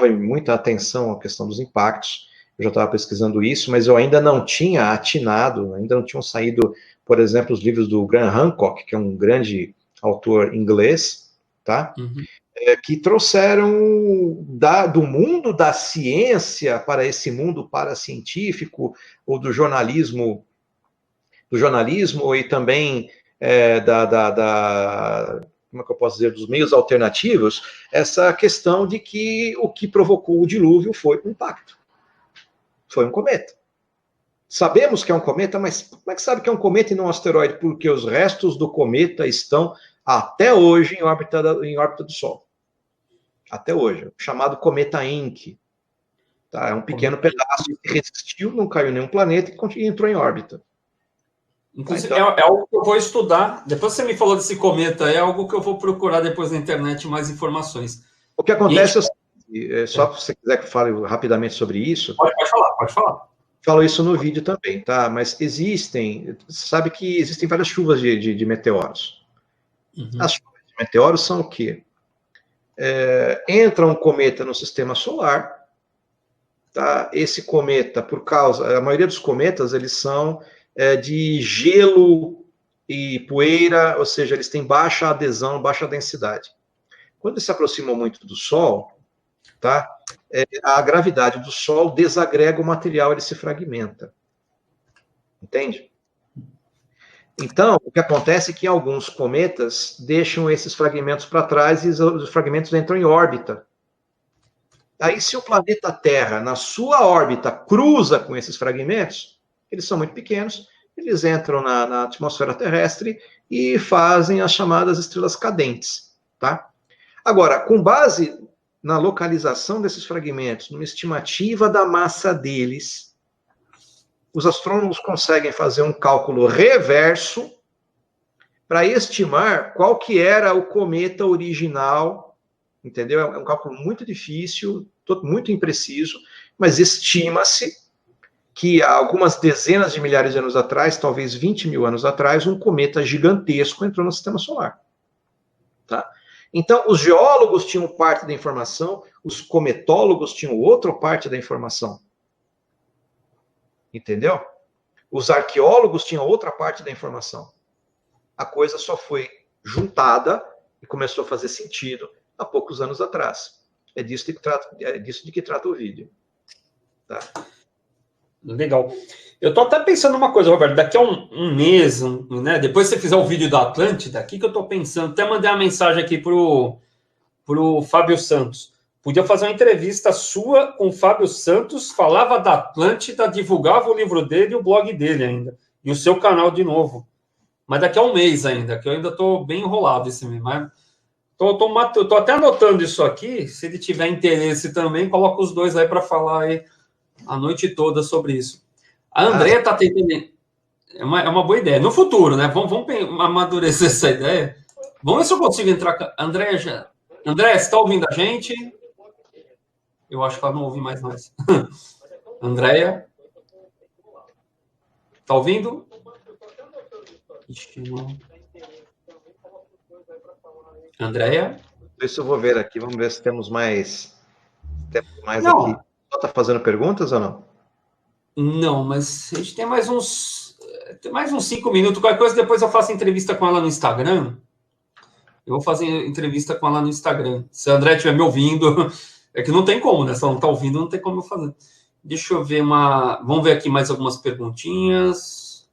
muita atenção a questão dos impactos. Eu já estava pesquisando isso, mas eu ainda não tinha atinado, ainda não tinham saído, por exemplo, os livros do Graham Hancock, que é um grande autor inglês, tá? Que trouxeram do mundo da ciência para esse mundo paracientífico, ou do jornalismo e também como é que eu posso dizer, dos meios alternativos, essa questão de que o que provocou o dilúvio foi um impacto. Foi um cometa. Sabemos que é um cometa, mas como é que sabe que é um cometa e não um asteroide? Porque os restos do cometa estão até hoje em órbita do Sol. Até hoje. Chamado cometa Encke. Tá? É um pequeno pedaço que resistiu, não caiu em nenhum planeta e entrou em órbita. Inclusive, é algo que eu vou estudar. Depois você me falou desse cometa, é algo que eu vou procurar depois na internet mais informações. O que acontece só se você quiser que eu fale rapidamente sobre isso. Pode falar. Falo isso no vídeo também, tá? Mas sabe que existem várias chuvas de meteoros. As chuvas de meteoros são o quê? Entra um cometa no sistema solar, tá? Esse cometa, a maioria dos cometas, eles são de gelo e poeira, ou seja, eles têm baixa adesão, baixa densidade. Quando eles se aproximam muito do Sol, tá? A gravidade do Sol desagrega o material, ele se fragmenta. Entende? Então, o que acontece é que alguns cometas deixam esses fragmentos para trás e os fragmentos entram em órbita. Aí, se o planeta Terra, na sua órbita, cruza com esses fragmentos, eles são muito pequenos, eles entram na atmosfera terrestre e fazem as chamadas estrelas cadentes, tá? Agora, com base na localização desses fragmentos, numa estimativa da massa deles, os astrônomos conseguem fazer um cálculo reverso para estimar qual que era o cometa original, entendeu? É um cálculo muito difícil, muito impreciso, mas estima-se que há algumas dezenas de milhares de anos atrás, talvez 20 mil anos atrás, um cometa gigantesco entrou no sistema solar. Tá? Então, os geólogos tinham parte da informação, os cometólogos tinham outra parte da informação. Entendeu? Os arqueólogos tinham outra parte da informação. A coisa só foi juntada e começou a fazer sentido há poucos anos atrás. É disso de que trata o vídeo. Tá? Legal. Eu tô até pensando uma coisa, Roberto, daqui a um mês, né, depois que você fizer o vídeo da Atlântida, aqui que eu tô pensando, até mandei uma mensagem aqui pro o Fábio Santos. Podia fazer uma entrevista sua com o Fábio Santos, falava da Atlântida, divulgava o livro dele e o blog dele ainda. E o seu canal de novo. Mas daqui a um mês ainda, que eu ainda estou bem enrolado esse mês. Mas tô até anotando isso aqui. Se ele tiver interesse também, coloca os dois aí para falar aí a noite toda sobre isso. A Andréia está tentando... É uma boa ideia. No futuro, né? Vamos amadurecer essa ideia. Vamos ver se eu consigo entrar... Andréia, você está ouvindo a gente? Eu acho que ela não ouve mais nós. Andréia? Está ouvindo? Ixi, não. Andréia? Isso eu vou ver aqui, vamos ver se temos mais Não. aqui. Só está fazendo perguntas ou não? Não, mas a gente tem mais uns 5 minutos. Qualquer coisa, depois eu faço entrevista com ela no Instagram. Eu vou fazer entrevista com ela no Instagram. Se a André estiver me ouvindo, é que não tem como, né? Se ela não está ouvindo, não tem como eu fazer. Deixa eu ver Vamos ver aqui mais algumas perguntinhas.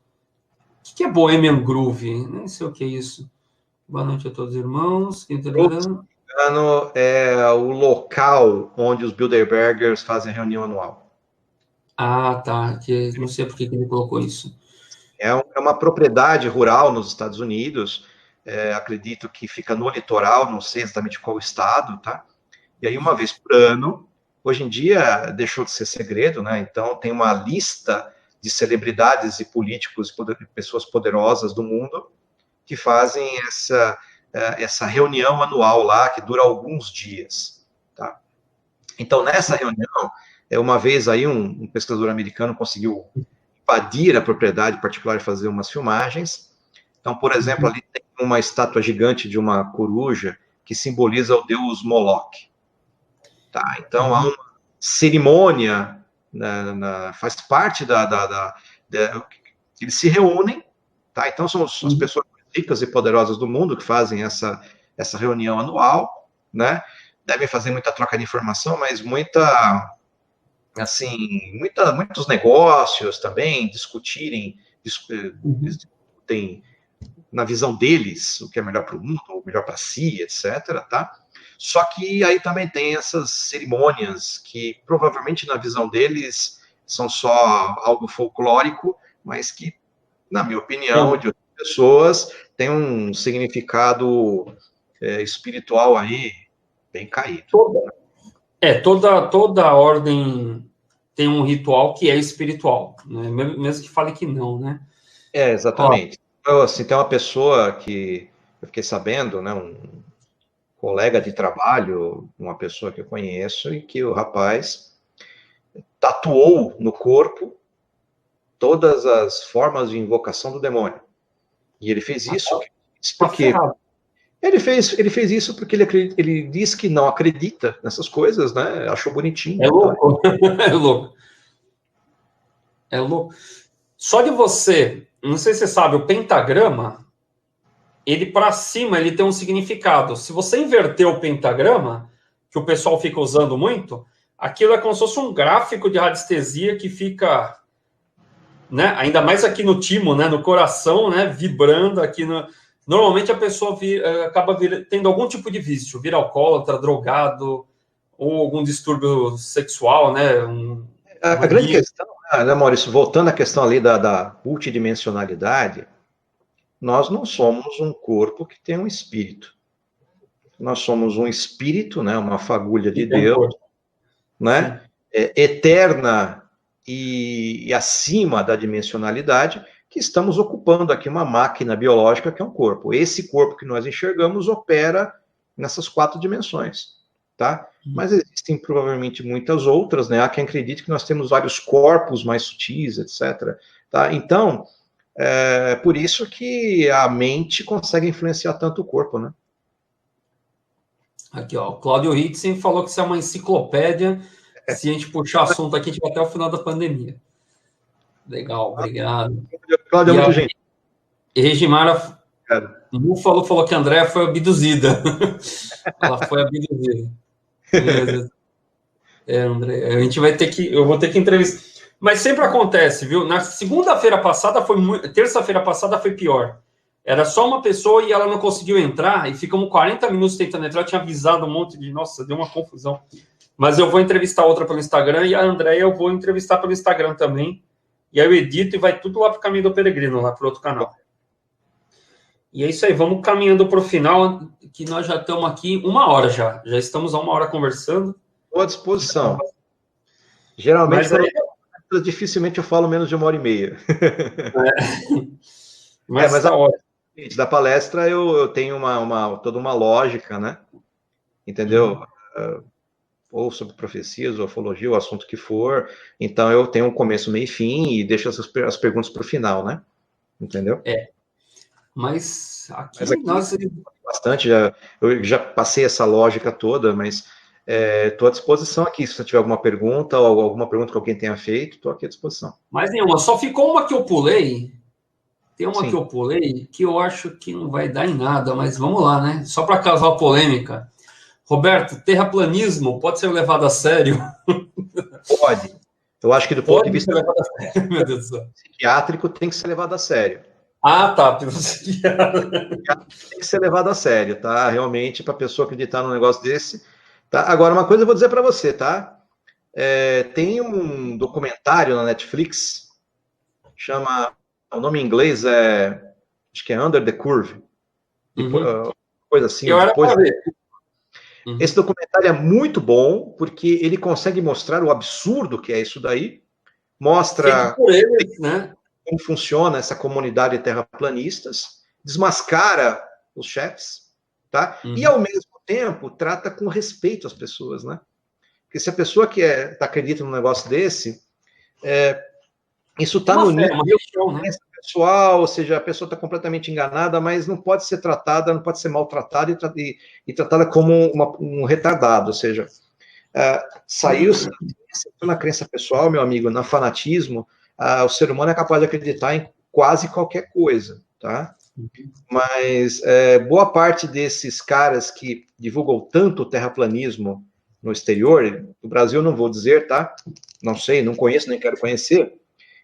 O que é Bohemian Groove? Nem sei o que é isso. Boa noite a todos, irmãos. É o local onde os Bilderbergers fazem a reunião anual. Ah, tá. Não sei por que ele colocou isso. É uma propriedade rural nos Estados Unidos. Acredito que fica no litoral, não sei exatamente qual estado, tá? E aí, uma vez por ano, hoje em dia deixou de ser segredo, né? Então, tem uma lista de celebridades e políticos, pessoas poderosas do mundo, que fazem essa reunião anual lá, que dura alguns dias, tá? Então, nessa reunião, uma vez aí um pesquisador americano conseguiu invadir a propriedade particular e fazer umas filmagens. Então, por exemplo, ali tem uma estátua gigante de uma coruja que simboliza o deus Moloch. Tá? Então, há uma cerimônia, faz parte eles se reúnem, tá? Então, são as pessoas ricas e poderosas do mundo que fazem essa reunião anual, né? Devem fazer muita troca de informação, mas muitos negócios também, discutem na visão deles o que é melhor para o mundo, ou melhor para si, etc., tá? Só que aí também tem essas cerimônias que provavelmente na visão deles são só algo folclórico, mas que, na minha opinião, de outras pessoas, tem um significado espiritual aí bem caído. Toda ordem tem um ritual que é espiritual, né? Mesmo que fale que não, né? Exatamente. Então, assim, tem uma pessoa que eu fiquei sabendo, né, um colega de trabalho, uma pessoa que eu conheço, e que o rapaz tatuou no corpo todas as formas de invocação do demônio. E ele fez isso porque... Ele fez isso porque ele diz que não acredita nessas coisas, né? Achou bonitinho. É louco. É louco. É louco. Só de você, não sei se você sabe, o pentagrama, ele para cima, ele tem um significado. Se você inverter o pentagrama, que o pessoal fica usando muito, aquilo é como se fosse um gráfico de radiestesia que fica, né? Ainda mais aqui no timo, né? No coração, né? Vibrando aqui no... Normalmente a pessoa acaba tendo algum tipo de vício, vira alcoólatra, drogado, ou algum distúrbio sexual, né? A grande questão, né, Maurício, voltando à questão ali da multidimensionalidade, nós não somos um corpo que tem um espírito. Nós somos um espírito, né, uma fagulha de Deus, né, eterna e acima da dimensionalidade, que estamos ocupando aqui uma máquina biológica que é um corpo. Esse corpo que nós enxergamos opera nessas 4 dimensões, tá? Mas existem provavelmente muitas outras, né? Há quem acredite que nós temos vários corpos mais sutis, etc. Tá? Então, por isso que a mente consegue influenciar tanto o corpo, né? Aqui, ó, o Cláudio Hitzen falou que isso é uma enciclopédia. Se a gente puxar assunto aqui, a gente vai até o final da pandemia. Legal, obrigado. Cláudio, muito gente. E Regimara falou que a Andréia foi abduzida. Ela foi abduzida. André, eu vou ter que entrevistar. Mas sempre acontece, viu? Na segunda-feira passada terça-feira passada foi pior. Era só uma pessoa e ela não conseguiu entrar, e ficamos 40 minutos tentando entrar, eu tinha avisado um monte de... Nossa, deu uma confusão. Mas eu vou entrevistar outra pelo Instagram, e a Andréia eu vou entrevistar pelo Instagram também, e aí eu edito e vai tudo lá para o Caminho do Peregrino, lá para outro canal. E é isso aí, vamos caminhando para o final, que nós já estamos aqui 1 hora já estamos a 1 hora conversando. Estou à disposição. Geralmente, dificilmente eu falo menos de 1h30. Mas tá ótimo. Da palestra eu tenho toda uma lógica, né? Entendeu? Ou sobre profecias, ou ufologia, o assunto que for. Então eu tenho um começo, meio e fim e deixo as perguntas para o final, né? Entendeu? Mas aqui nós... bastante, eu já passei essa lógica toda, mas estou à disposição aqui. Se você tiver alguma pergunta, ou alguma pergunta que alguém tenha feito, estou aqui à disposição. Mais nenhuma, só ficou uma que eu pulei. Tem uma que eu pulei que eu acho que não vai dar em nada, mas vamos lá, né? Só para causar polêmica. Roberto, terraplanismo pode ser levado a sério? Pode. Eu acho que do ponto de vista meu Deus do céu, psiquiátrico tem que ser levado a sério. Ah, tá. Pelo psiquiatra. Tem que ser levado a sério, tá? Realmente, para a pessoa acreditar num negócio desse. Tá? Agora, uma coisa eu vou dizer para você, tá? Tem um documentário na Netflix, chama... O nome em inglês acho que é Under the Curve. Coisa assim. Esse documentário é muito bom, porque ele consegue mostrar o absurdo que é isso daí. Mostra né? Como funciona essa comunidade de terraplanistas, desmascara os chefes, tá? E, ao mesmo tempo, trata com respeito as pessoas, né? Porque se a pessoa que acredita num negócio desse... isso está no nível pessoal, ou seja, a pessoa está completamente enganada, mas não pode ser tratada, não pode ser maltratada e tratada como um retardado, ou seja, saiu na crença pessoal, meu amigo, no fanatismo, o ser humano é capaz de acreditar em quase qualquer coisa, tá? Mas boa parte desses caras que divulgam tanto o terraplanismo no exterior, no Brasil não vou dizer, tá? Não sei, não conheço, nem quero conhecer.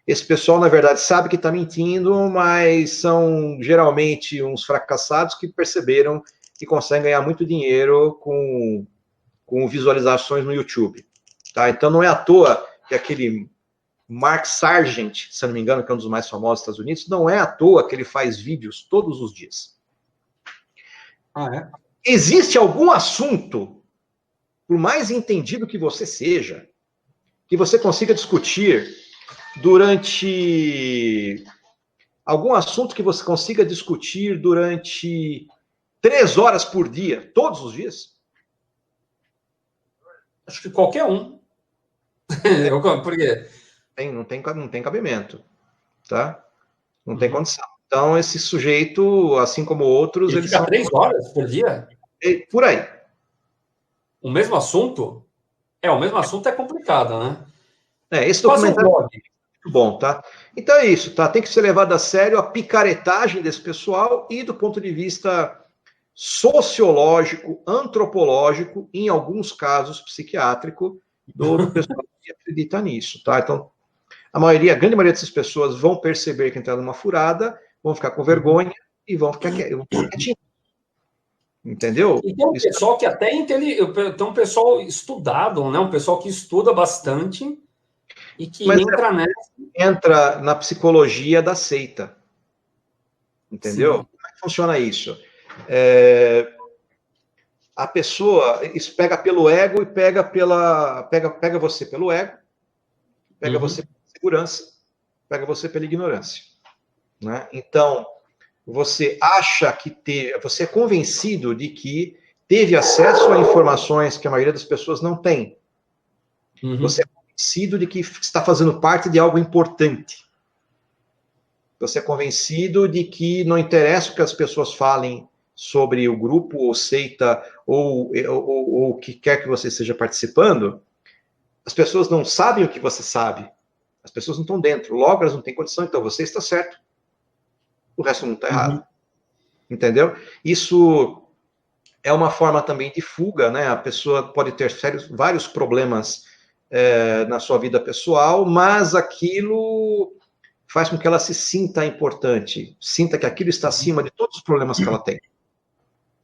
Esse pessoal, na verdade, sabe que está mentindo, mas são geralmente uns fracassados que perceberam que conseguem ganhar muito dinheiro com visualizações no YouTube. Tá? Então, não é à toa que aquele Mark Sargent, se não me engano, que é um dos mais famosos dos Estados Unidos, não é à toa que ele faz vídeos todos os dias. Existe algum assunto, por mais entendido que você seja, que você consiga discutir durante algum assunto que você consiga discutir durante 3 horas por dia, todos os dias? Acho que qualquer um. Por quê? Não tem cabimento, tá? Não tem condição. Então, esse sujeito, assim como outros... Ele fica 3 horas por dia? Por aí. O mesmo assunto? O mesmo assunto é complicado, né? Esse documentário... Muito bom, tá? Então é isso, tá? Tem que ser levado a sério a picaretagem desse pessoal e do ponto de vista sociológico, antropológico, em alguns casos psiquiátrico, do pessoal que acredita nisso, tá? Então, a grande maioria dessas pessoas vão perceber que entraram numa furada, vão ficar com vergonha e vão ficar quietinhos. Entendeu? E tem um pessoal que até tem um pessoal estudado, né? Um pessoal que estuda bastante e que entra na psicologia da seita. Entendeu? Sim. Como é que funciona isso? A pessoa pega pelo ego e pega você pelo ego, pega você pela segurança, pega você pela ignorância. Né? Então, você acha você é convencido de que teve acesso a informações que a maioria das pessoas não tem. Você é convencido de que está fazendo parte de algo importante. Você é convencido de que não interessa o que as pessoas falem sobre o grupo, ou seita, ou o que quer que você esteja participando, as pessoas não sabem o que você sabe. As pessoas não estão dentro. Logo, elas não têm condição, então você está certo. O resto não está errado. Entendeu? Isso é uma forma também de fuga, né? A pessoa pode ter vários problemas na sua vida pessoal, mas aquilo faz com que ela se sinta importante, sinta que aquilo está acima de todos os problemas que ela tem.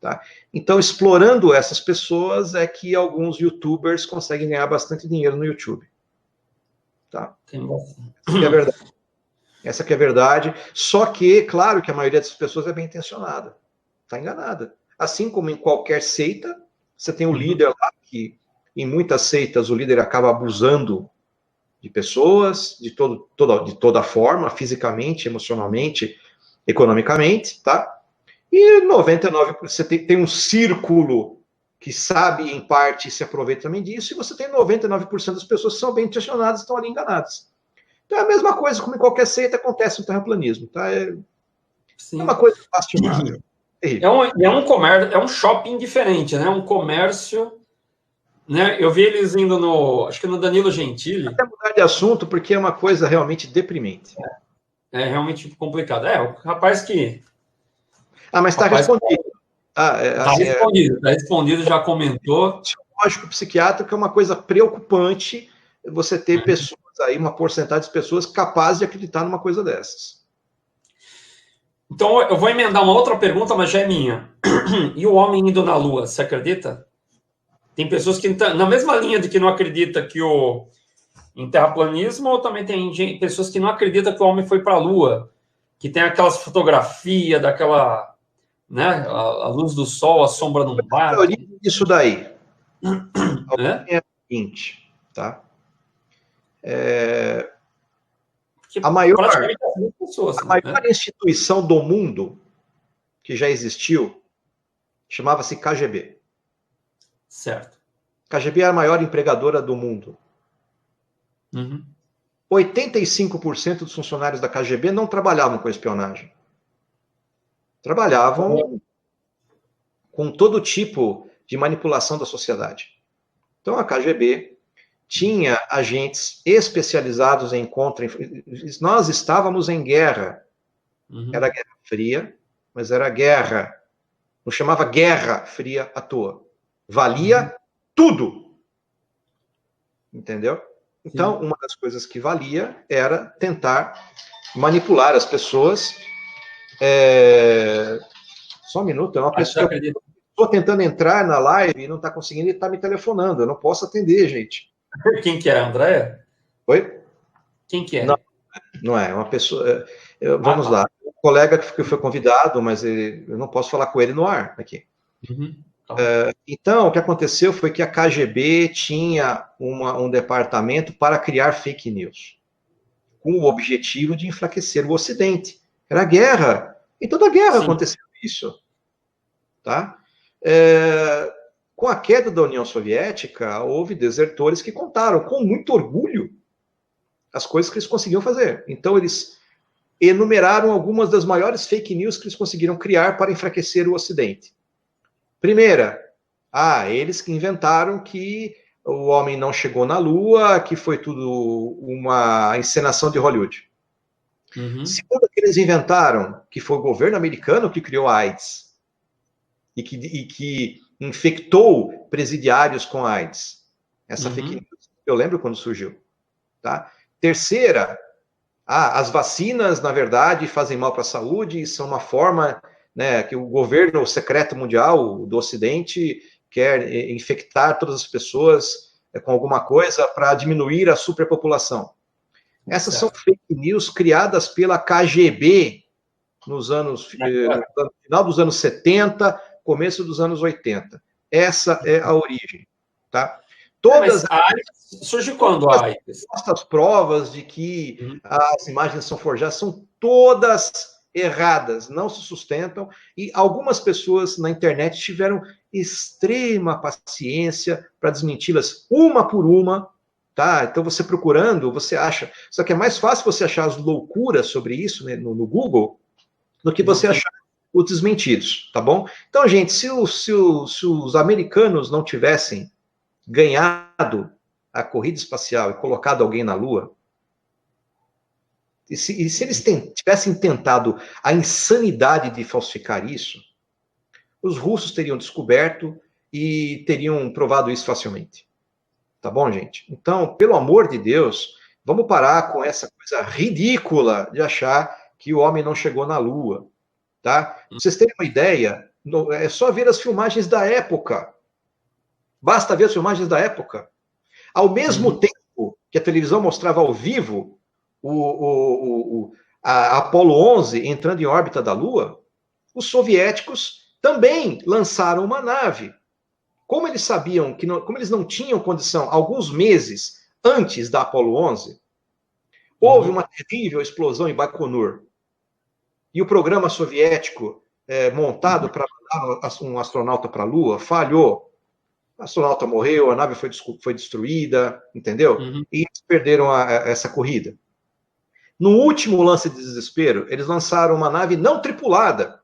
Tá? Então, explorando essas pessoas é que alguns youtubers conseguem ganhar bastante dinheiro no YouTube. Tá? Essa que é a verdade. Essa que é a verdade. Só que, claro que a maioria dessas pessoas é bem intencionada. Está enganada. Assim como em qualquer seita, você tem um líder lá que, em muitas seitas, o líder acaba abusando de pessoas, de toda forma, fisicamente, emocionalmente, economicamente, tá? E 99%, você tem um círculo que sabe, em parte, se aproveita também disso, e você tem 99% das pessoas que são bem intencionadas e estão ali enganadas. Então é a mesma coisa, como em qualquer seita, acontece no terraplanismo, tá? É uma coisa lastimável. É um comércio, é um shopping diferente, né? Um comércio, né? Eu vi eles indo acho que no Danilo Gentili. Até mudar de assunto, porque é uma coisa realmente deprimente. É realmente complicado. O rapaz que... mas está respondido. Está respondido, já comentou. Psicológico, psiquiátrico é uma coisa preocupante você ter pessoas aí, uma porcentagem de pessoas capazes de acreditar numa coisa dessas. Então, eu vou emendar uma outra pergunta, mas já é minha. E o homem indo na Lua, você acredita? Tem pessoas que estão na mesma linha de que não acredita que em terraplanismo, ou também tem pessoas que não acreditam que o homem foi para a Lua, que tem aquelas fotografias daquela, né, a luz do sol, a sombra não bate. Isso daí. É o seguinte, tá? A maior instituição do mundo que já existiu chamava-se KGB. Certo. KGB é a maior empregadora do mundo. 85% dos funcionários da KGB não trabalhavam com espionagem. Trabalhavam com todo tipo de manipulação da sociedade. Então, a KGB tinha agentes especializados em Nós estávamos em guerra. Era Guerra Fria, mas era guerra. Não chamava Guerra Fria à toa. Valia tudo. Entendeu? Então, uma das coisas que valia era tentar manipular as pessoas. Só um minuto, é uma pessoa que estou tentando entrar na live e não está conseguindo e está me telefonando. Eu não posso atender, gente. Quem que é, Andréia? Oi? Quem que é? Não é, uma pessoa... Vamos lá. Um colega que foi convidado, mas eu não posso falar com ele no ar aqui. Então, o que aconteceu foi que a KGB tinha um departamento para criar fake news, com o objetivo de enfraquecer o Ocidente. Era guerra. Em toda guerra aconteceu isso. Tá? Com a queda da União Soviética, houve desertores que contaram com muito orgulho as coisas que eles conseguiam fazer. Então, eles enumeraram algumas das maiores fake news que eles conseguiram criar para enfraquecer o Ocidente. Primeira, eles que inventaram que o homem não chegou na Lua, que foi tudo uma encenação de Hollywood. Segunda, que eles inventaram que foi o governo americano que criou a AIDS e que infectou presidiários com AIDS. Essa fake news, eu lembro quando surgiu. Tá? Terceira, as vacinas, na verdade, fazem mal para a saúde e são uma forma... Né, que o governo secreto mundial do Ocidente quer infectar todas as pessoas com alguma coisa para diminuir a superpopulação. Essas são fake news criadas pela KGB no final dos anos 70, começo dos anos 80. Essa é a origem. Tá? Todas a AIDS surge quando a AIDS? As provas de que as imagens são forjadas são todas erradas, não se sustentam, e algumas pessoas na internet tiveram extrema paciência para desmenti-las uma por uma, tá? Então você procurando, você acha, só que é mais fácil você achar as loucuras sobre isso, né, no Google, do que você achar os desmentidos, tá bom? Então, gente, se os americanos não tivessem ganhado a corrida espacial e colocado alguém na Lua, e se eles tivessem tentado a insanidade de falsificar isso, os russos teriam descoberto e teriam provado isso facilmente. Tá bom, gente? Então, pelo amor de Deus, vamos parar com essa coisa coisa ridícula de achar que o homem não chegou na Lua, tá? Pra vocês terem uma ideia, é só ver as filmagens da época. Basta ver as filmagens da época. Ao mesmo tempo que a televisão mostrava ao vivo a Apollo 11 entrando em órbita da Lua, os soviéticos também lançaram uma nave. Como eles sabiam que como eles não tinham condição, alguns meses antes da Apollo 11, houve uma terrível explosão em Baikonur. E o programa soviético montado para mandar um astronauta para a Lua falhou. O astronauta morreu, a nave foi destruída, entendeu? E eles perderam essa corrida. No último lance de desespero, eles lançaram uma nave não tripulada,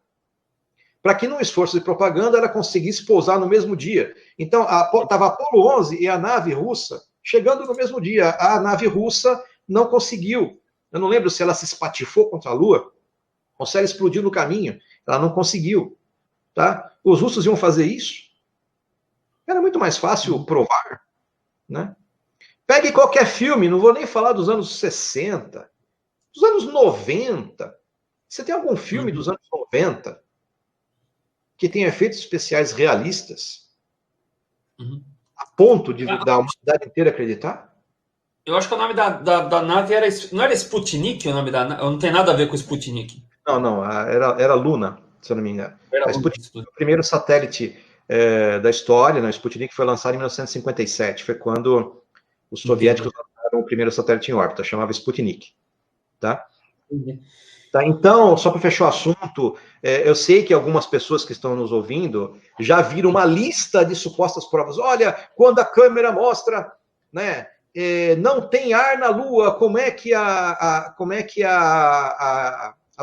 para que, num esforço de propaganda, ela conseguisse pousar no mesmo dia. Então, estava a Apollo 11 e a nave russa chegando no mesmo dia. A nave russa não conseguiu. Eu não lembro se ela se espatifou contra a Lua, ou se ela explodiu no caminho. Ela não conseguiu. Tá? Os russos iam fazer isso? Era muito mais fácil provar. Né? Pegue qualquer filme, não vou nem falar dos anos 60, dos anos 90. Você tem algum filme dos anos 90 que tem efeitos especiais realistas a ponto de da humanidade inteira acreditar? Eu acho que o nome da nave não era Sputnik, o nome da nave? Não tem nada a ver com Sputnik. Não, era Luna, se eu não me engano. A Sputnik foi o primeiro satélite da história, né? O Sputnik foi lançado em 1957, foi quando os soviéticos lançaram o primeiro satélite em órbita, chamava Sputnik. Tá? Tá, então, só para fechar o assunto, eu sei que algumas pessoas que estão nos ouvindo já viram uma lista de supostas provas. Olha, quando a câmera mostra, né, não tem ar na Lua, como é que a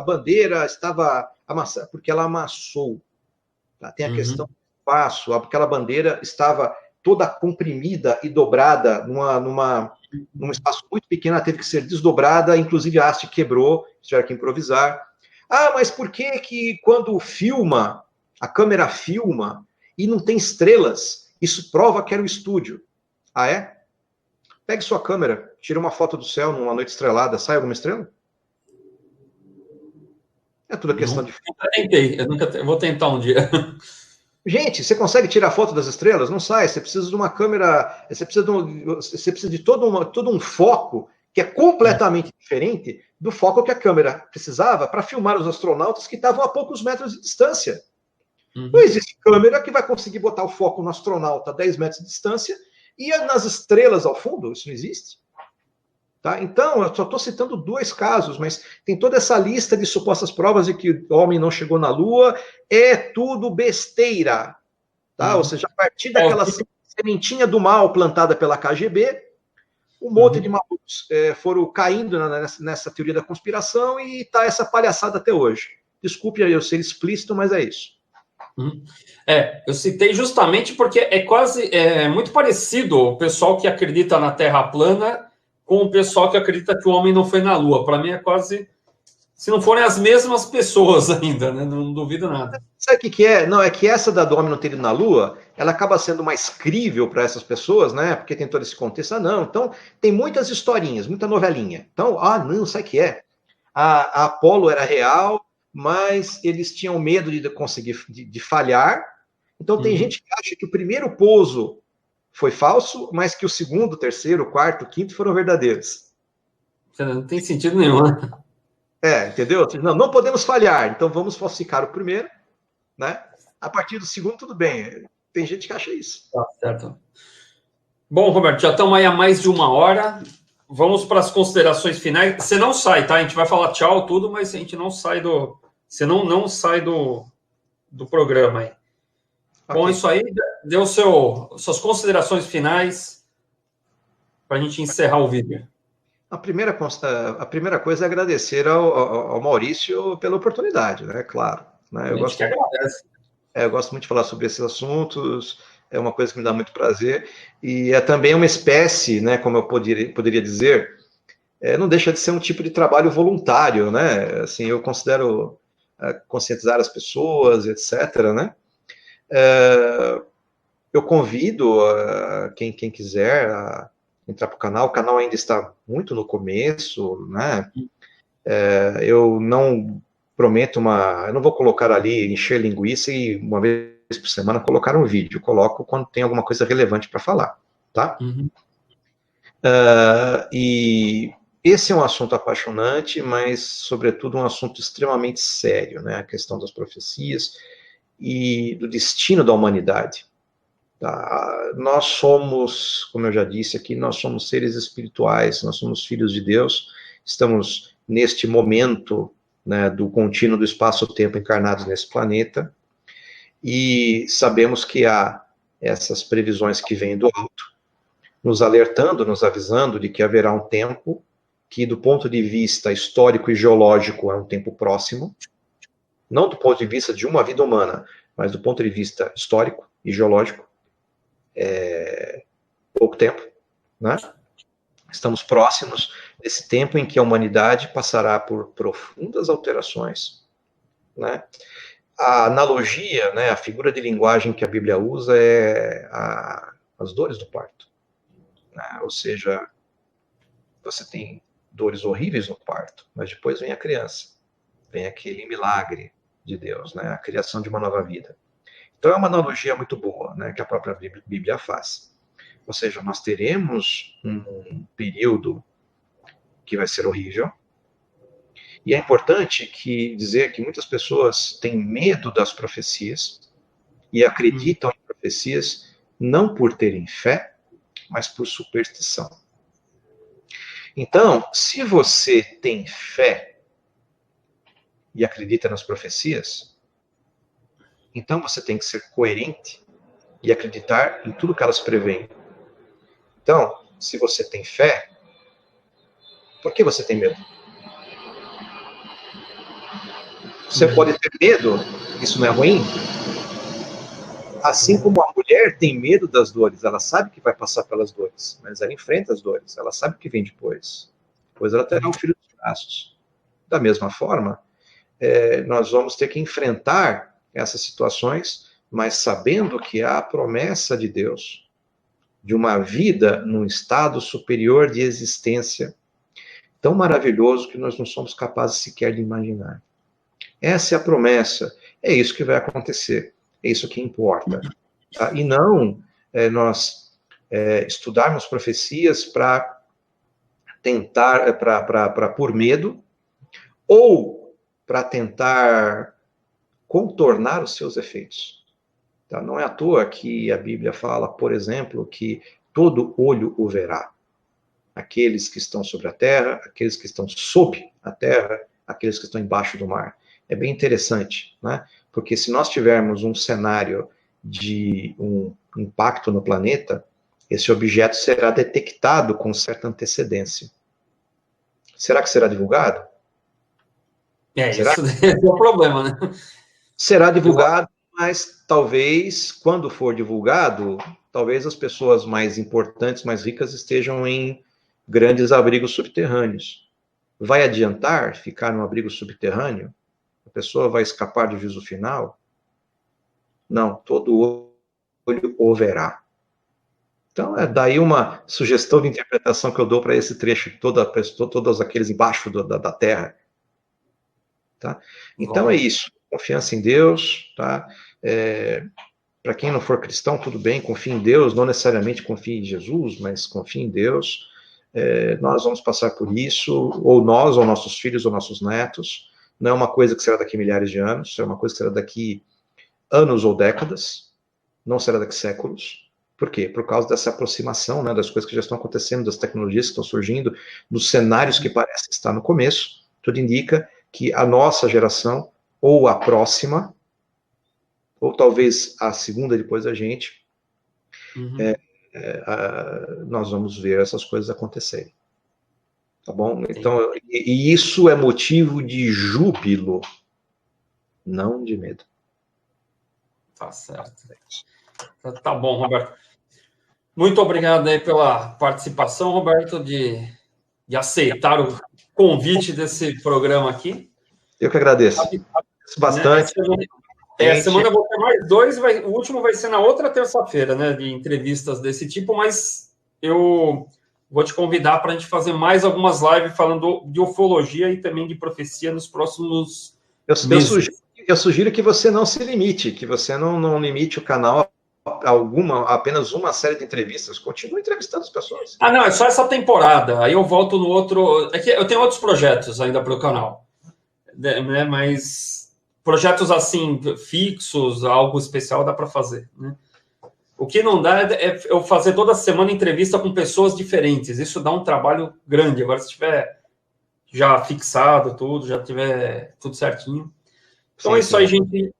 bandeira estava amassada? Porque ela amassou. Tá? Tem a questão do espaço, aquela bandeira estava toda comprimida e dobrada num espaço muito pequeno, ela teve que ser desdobrada, inclusive a haste quebrou, tiveram que improvisar. Ah, mas por que quando filma, a câmera filma, e não tem estrelas, isso prova que era o estúdio? Ah, é? Pegue sua câmera, tira uma foto do céu numa noite estrelada, sai alguma estrela? É tudo questão de... Nunca tentei, eu vou tentar um dia. Gente, você consegue tirar foto das estrelas? Não sai. Você precisa de uma câmera, você precisa de todo um foco que é completamente diferente do foco que a câmera precisava para filmar os astronautas que estavam a poucos metros de distância. Não existe câmera que vai conseguir botar o foco no astronauta a 10 metros de distância e nas estrelas ao fundo. Isso não existe. Tá? Então, eu só estou citando 2 casos, mas tem toda essa lista de supostas provas de que o homem não chegou na Lua, é tudo besteira. Tá? Ou seja, a partir daquela sementinha do mal plantada pela KGB, um monte de malucos foram caindo nessa teoria da conspiração e está essa palhaçada até hoje. Desculpe eu ser explícito, mas é isso. Eu citei justamente porque é muito parecido o pessoal que acredita na Terra plana com o pessoal que acredita que o homem não foi na Lua. Para mim é quase... Se não forem as mesmas pessoas ainda, né? Não duvido nada. Sabe o que é? Não, é que essa do homem não ter ido na Lua, ela acaba sendo mais crível para essas pessoas, né? Porque tem todo esse contexto. Ah, não. Então, tem muitas historinhas, muita novelinha. Então, não, sabe o que é? A Apollo era real, mas eles tinham medo de conseguir de falhar. Então, tem gente que acha que o primeiro pouso foi falso, mas que o segundo, terceiro, quarto, quinto foram verdadeiros. Não tem sentido nenhum, né? Entendeu? Não podemos falhar, então vamos falsificar o primeiro, né? A partir do segundo, tudo bem. Tem gente que acha isso. Tá certo. Bom, Roberto, já estamos aí há mais de 1 hora. Vamos para as considerações finais. Você não sai, tá? A gente vai falar tchau, tudo, mas a gente não sai do... Você não sai do programa aí. Okay. Bom, isso aí, deu suas considerações finais para a gente encerrar o vídeo. A primeira coisa é agradecer ao Maurício pela oportunidade, né? Claro. Né? Eu gosto muito de falar sobre esses assuntos, é uma coisa que me dá muito prazer, e é também uma espécie, né, como eu poderia dizer, não deixa de ser um tipo de trabalho voluntário, né? Assim, eu considero conscientizar as pessoas, etc., né? Eu convido quem quiser entrar para o canal ainda está muito no começo, né? Eu não prometo eu não vou colocar ali, encher linguiça e uma vez por semana colocar um vídeo, coloco quando tem alguma coisa relevante para falar, tá? Uhum. E esse é um assunto apaixonante, mas, sobretudo, um assunto extremamente sério, né? A questão das profecias e do destino da humanidade. Tá? Nós somos, como eu já disse aqui, nós somos seres espirituais, nós somos filhos de Deus, estamos neste momento, né, do contínuo do espaço-tempo encarnados nesse planeta, e sabemos que há essas previsões que vêm do alto, nos alertando, nos avisando de que haverá um tempo que, do ponto de vista histórico e geológico, é um tempo próximo, não do ponto de vista de uma vida humana, mas do ponto de vista histórico e geológico, pouco tempo, né? Estamos próximos desse tempo em que a humanidade passará por profundas alterações, né? A analogia, né, a figura de linguagem que a Bíblia usa é as dores do parto. Né? Ou seja, você tem dores horríveis no parto, mas depois vem a criança, vem aquele milagre de Deus, né? A criação de uma nova vida. Então é uma analogia muito boa, né, que a própria Bíblia faz. Ou seja, nós teremos um período que vai ser horrível, e é importante dizer que muitas pessoas têm medo das profecias e acreditam em profecias não por terem fé, mas por superstição. Então, se você tem fé e acredita nas profecias, então você tem que ser coerente e acreditar em tudo que elas prevêem. Então, se você tem fé, por que você tem medo? Você pode ter medo, isso não é ruim? Assim como a mulher tem medo das dores, ela sabe que vai passar pelas dores, mas ela enfrenta as dores, ela sabe o que vem depois. Depois ela terá um filho dos braços. Da mesma forma, nós vamos ter que enfrentar essas situações, mas sabendo que há a promessa de Deus de uma vida num estado superior de existência tão maravilhoso que nós não somos capazes sequer de imaginar. Essa é a promessa, é isso que vai acontecer, é isso que importa. Tá? E não nós estudarmos profecias para tentar, por medo, ou para tentar contornar os seus efeitos. Tá? Não é à toa que a Bíblia fala, por exemplo, que todo olho o verá. Aqueles que estão sobre a terra, aqueles que estão sob a terra, aqueles que estão embaixo do mar. É bem interessante, né? Porque se nós tivermos um cenário de um impacto no planeta, esse objeto será detectado com certa antecedência. Será que será divulgado? Será? Isso é o problema, né? Será divulgado, mas talvez, quando for divulgado, talvez as pessoas mais importantes, mais ricas, estejam em grandes abrigos subterrâneos. Vai adiantar ficar num abrigo subterrâneo? A pessoa vai escapar do juízo final? Não, todo olho o verá. Então, é daí uma sugestão de interpretação que eu dou para esse trecho, todos aqueles embaixo da terra. Tá? Então, é isso. Confiança em Deus, tá? Para quem não for cristão, tudo bem, confie em Deus, não necessariamente confie em Jesus, mas confie em Deus. Nós vamos passar por isso, ou nós, ou nossos filhos, ou nossos netos. Não é uma coisa que será daqui milhares de anos, é uma coisa que será daqui anos ou décadas, não será daqui séculos. Por quê? Por causa dessa aproximação, né, das coisas que já estão acontecendo, das tecnologias que estão surgindo, dos cenários que parecem estar no começo. Tudo indica que a nossa geração, ou a próxima, ou talvez a segunda depois da gente, nós vamos ver essas coisas acontecerem. Tá bom? Então, e isso é motivo de júbilo, não de medo. Tá certo. Tá bom, Roberto. Muito obrigado aí pela participação, Roberto, de aceitar o convite desse programa aqui. Eu que agradeço. Bastante. Semana eu vou ter mais dois, o último vai ser na outra terça-feira, né, de entrevistas desse tipo, mas eu vou te convidar para a gente fazer mais algumas lives falando de ufologia e também de profecia nos próximos meses. Eu sugiro que você não se limite, que você não limite o canal a apenas uma série de entrevistas. Continue entrevistando as pessoas. Ah, não, é só essa temporada. Aí eu volto no outro... É que eu tenho outros projetos ainda para o canal, né? Mas projetos assim, fixos, algo especial, dá para fazer, né? O que não dá é eu fazer toda semana entrevista com pessoas diferentes. Isso dá um trabalho grande. Agora, se tiver já fixado tudo, já tiver tudo certinho. Então é isso aí, gente.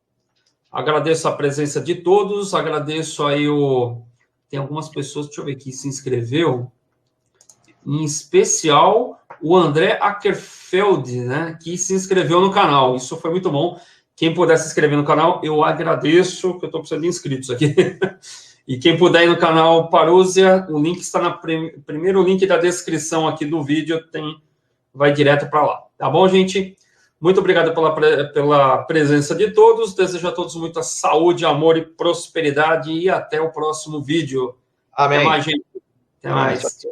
Agradeço a presença de todos. Agradeço aí Tem algumas pessoas, deixa eu ver aqui, se inscreveu. Em especial, o André Ackerfeld, né, que se inscreveu no canal. Isso foi muito bom. Quem puder se inscrever no canal, eu agradeço, que eu estou precisando de inscritos aqui. E quem puder ir no canal Parousia, o link está no primeiro link da descrição aqui do vídeo, vai direto para lá. Tá bom, gente? Muito obrigado pela presença de todos. Desejo a todos muita saúde, amor e prosperidade. E até o próximo vídeo. Amém. Até mais, gente. Até mais.